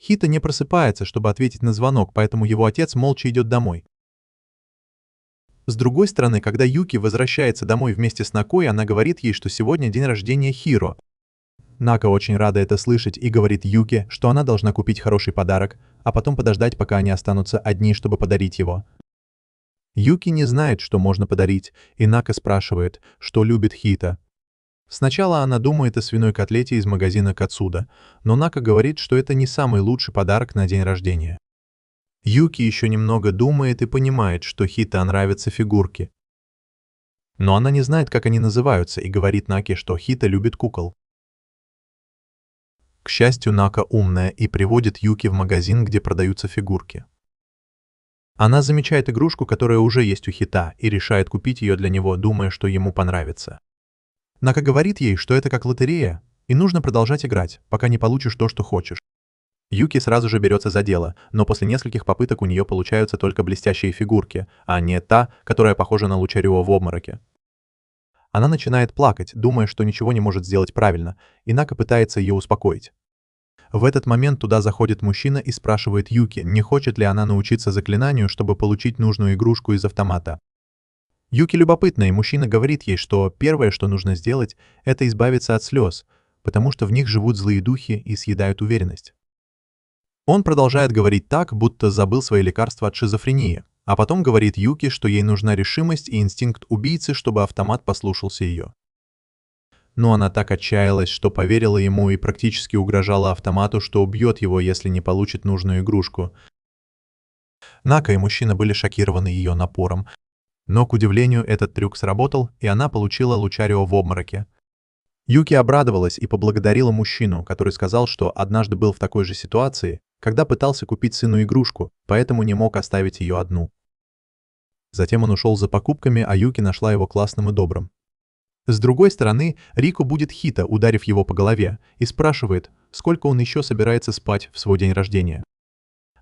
Хита не просыпается, чтобы ответить на звонок, поэтому его отец молча идет домой. С другой стороны, когда Юки возвращается домой вместе с Накой, она говорит ей, что сегодня день рождения Хиро. Нака очень рада это слышать и говорит Юки, что она должна купить хороший подарок, а потом подождать, пока они останутся одни, чтобы подарить его. Юки не знает, что можно подарить, и Нака спрашивает, что любит Хита. Сначала она думает о свиной котлете из магазина Кацуда, но Нака говорит, что это не самый лучший подарок на день рождения. Юки еще немного думает и понимает, что Хита нравятся фигурки. Но она не знает, как они называются, и говорит Наке, что Хита любит кукол. К счастью, Нака умная и приводит Юки в магазин, где продаются фигурки. Она замечает игрушку, которая уже есть у Хита, и решает купить ее для него, думая, что ему понравится. Нака говорит ей, что это как лотерея, и нужно продолжать играть, пока не получишь то, что хочешь. Юки сразу же берется за дело, но после нескольких попыток у нее получаются только блестящие фигурки, а не та, которая похожа на Лучарева в обмороке. Она начинает плакать, думая, что ничего не может сделать правильно, и Нака пытается ее успокоить. В этот момент туда заходит мужчина и спрашивает Юки, не хочет ли она научиться заклинанию, чтобы получить нужную игрушку из автомата. Юки любопытна, и мужчина говорит ей, что первое, что нужно сделать, это избавиться от слез, потому что в них живут злые духи и съедают уверенность. Он продолжает говорить так, будто забыл свои лекарства от шизофрении, а потом говорит Юки, что ей нужна решимость и инстинкт убийцы, чтобы автомат послушался ее. Но она так отчаялась, что поверила ему и практически угрожала автомату, что убьет его, если не получит нужную игрушку. Нака и мужчина были шокированы ее напором, но, к удивлению, этот трюк сработал, и она получила Лучарио в обмороке. Юки обрадовалась и поблагодарила мужчину, который сказал, что однажды был в такой же ситуации, когда пытался купить сыну игрушку, поэтому не мог оставить ее одну. Затем он ушел за покупками, а Юки нашла его классным и добрым. С другой стороны, Рико будет Хита, ударив его по голове, и спрашивает, сколько он еще собирается спать в свой день рождения.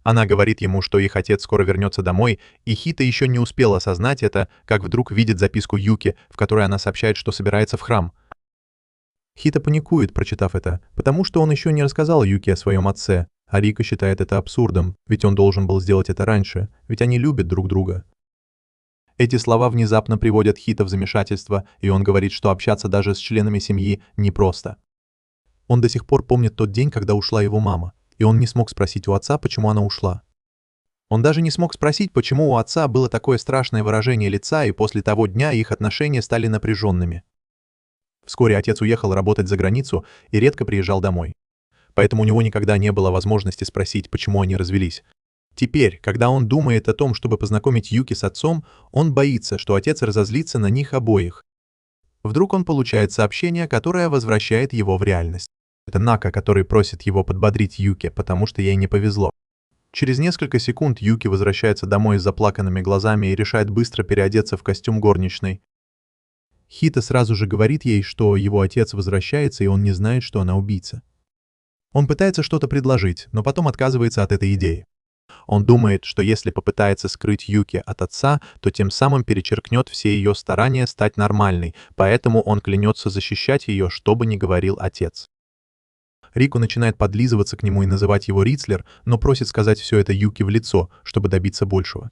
Она говорит ему, что их отец скоро вернется домой, и Хита еще не успел осознать это, как вдруг видит записку Юки, в которой она сообщает, что собирается в храм. Хита паникует, прочитав это, потому что он еще не рассказал Юки о своем отце, а Рико считает это абсурдом, ведь он должен был сделать это раньше, ведь они любят друг друга. Эти слова внезапно приводят Хита в замешательство, и он говорит, что общаться даже с членами семьи непросто. Он до сих пор помнит тот день, когда ушла его мама, и он не смог спросить у отца, почему она ушла. Он даже не смог спросить, почему у отца было такое страшное выражение лица, и после того дня их отношения стали напряженными. Вскоре отец уехал работать за границу и редко приезжал домой. Поэтому у него никогда не было возможности спросить, почему они развелись. Теперь, когда он думает о том, чтобы познакомить Юки с отцом, он боится, что отец разозлится на них обоих. Вдруг он получает сообщение, которое возвращает его в реальность. Это Нака, который просит его подбодрить Юки, потому что ей не повезло. Через несколько секунд Юки возвращается домой с заплаканными глазами и решает быстро переодеться в костюм горничной. Хита сразу же говорит ей, что его отец возвращается, и он не знает, что она убийца. Он пытается что-то предложить, но потом отказывается от этой идеи. Он думает, что если попытается скрыть Юки от отца, то тем самым перечеркнет все ее старания стать нормальной, поэтому он клянется защищать ее, что бы ни говорил отец. Рико начинает подлизываться к нему и называть его Рицлер, но просит сказать все это Юки в лицо, чтобы добиться большего.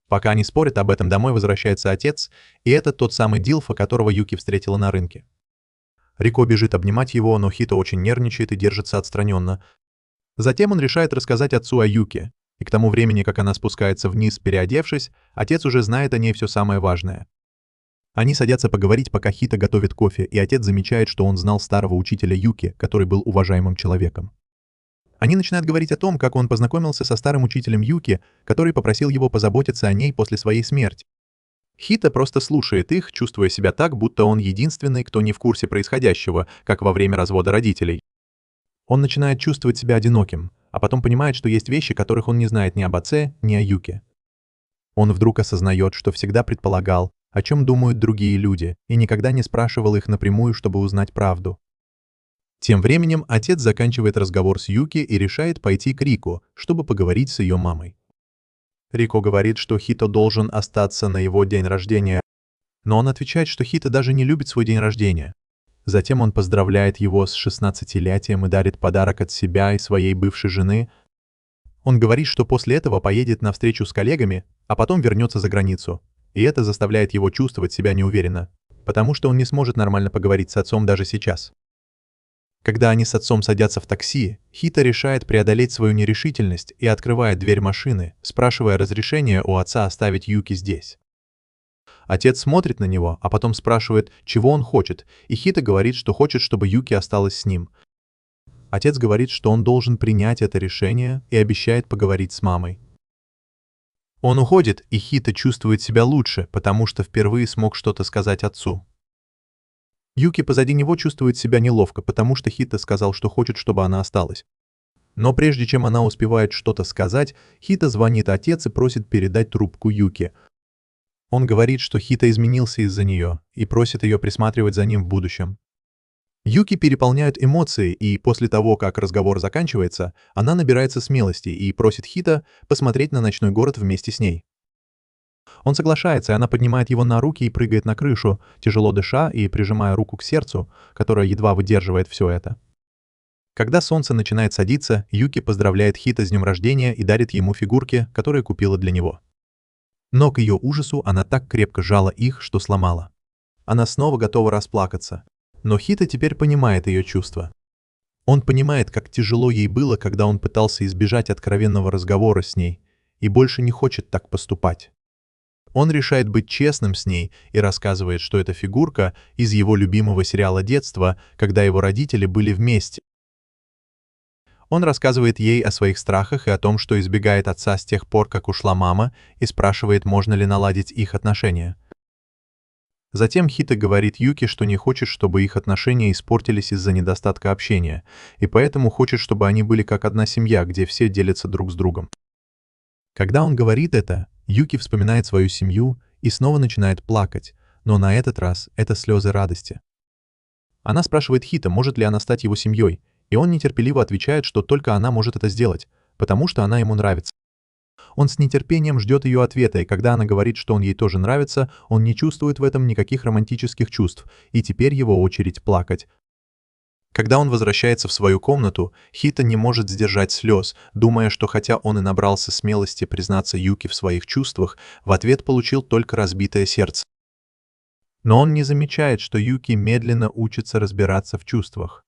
Пока они спорят об этом, домой возвращается отец, и это тот самый Дилфа, которого Юки встретила на рынке. Рико бежит обнимать его, но Хита очень нервничает и держится отстраненно. Затем он решает рассказать отцу о Юке, и к тому времени, как она спускается вниз, переодевшись, отец уже знает о ней все самое важное. Они садятся поговорить, пока Хита готовит кофе, и отец замечает, что он знал старого учителя Юки, который был уважаемым человеком. Они начинают говорить о том, как он познакомился со старым учителем Юки, который попросил его позаботиться о ней после своей смерти. Хита просто слушает их, чувствуя себя так, будто он единственный, кто не в курсе происходящего, как во время развода родителей. Он начинает чувствовать себя одиноким, а потом понимает, что есть вещи, которых он не знает ни об отце, ни о Юке. Он вдруг осознает, что всегда предполагал, о чем думают другие люди, и никогда не спрашивал их напрямую, чтобы узнать правду. Тем временем отец заканчивает разговор с Юки и решает пойти к Рико, чтобы поговорить с ее мамой. Рико говорит, что Хита должен остаться на его день рождения, но он отвечает, что Хита даже не любит свой день рождения. Затем он поздравляет его с 16-летием и дарит подарок от себя и своей бывшей жены. Он говорит, что после этого поедет на встречу с коллегами, а потом вернется за границу, и это заставляет его чувствовать себя неуверенно, потому что он не сможет нормально поговорить с отцом даже сейчас. Когда они с отцом садятся в такси, Хита решает преодолеть свою нерешительность и открывает дверь машины, спрашивая разрешения у отца оставить Юки здесь. Отец смотрит на него, а потом спрашивает, чего он хочет, и Хита говорит, что хочет, чтобы Юки осталась с ним. Отец говорит, что он должен принять это решение и обещает поговорить с мамой. Он уходит, и Хита чувствует себя лучше, потому что впервые смог что-то сказать отцу. Юки позади него чувствует себя неловко, потому что Хита сказал, что хочет, чтобы она осталась. Но прежде чем она успевает что-то сказать, Хита звонит отец и просит передать трубку Юки. Он говорит, что Хита изменился из-за нее и просит ее присматривать за ним в будущем. Юки переполняют эмоции, и после того, как разговор заканчивается, она набирается смелости и просит Хита посмотреть на ночной город вместе с ней. Он соглашается, и она поднимает его на руки и прыгает на крышу, тяжело дыша и прижимая руку к сердцу, которое едва выдерживает все это. Когда солнце начинает садиться, Юки поздравляет Хита с днем рождения и дарит ему фигурки, которые купила для него. Но к ее ужасу она так крепко сжала их, что сломала. Она снова готова расплакаться. Но Хита теперь понимает ее чувства. Он понимает, как тяжело ей было, когда он пытался избежать откровенного разговора с ней, и больше не хочет так поступать. Он решает быть честным с ней и рассказывает, что это фигурка из его любимого сериала детства, когда его родители были вместе. Он рассказывает ей о своих страхах и о том, что избегает отца с тех пор, как ушла мама, и спрашивает, можно ли наладить их отношения. Затем Хита говорит Юки, что не хочет, чтобы их отношения испортились из-за недостатка общения, и поэтому хочет, чтобы они были как одна семья, где все делятся друг с другом. Когда он говорит это, Юки вспоминает свою семью и снова начинает плакать, но на этот раз это слезы радости. Она спрашивает Хита, может ли она стать его семьей, и он нетерпеливо отвечает, что только она может это сделать, потому что она ему нравится. Он с нетерпением ждет ее ответа, и когда она говорит, что он ей тоже нравится, он не чувствует в этом никаких романтических чувств, и теперь его очередь плакать. Когда он возвращается в свою комнату, Хита не может сдержать слез, думая, что хотя он и набрался смелости признаться Юки в своих чувствах, в ответ получил только разбитое сердце. Но он не замечает, что Юки медленно учится разбираться в чувствах.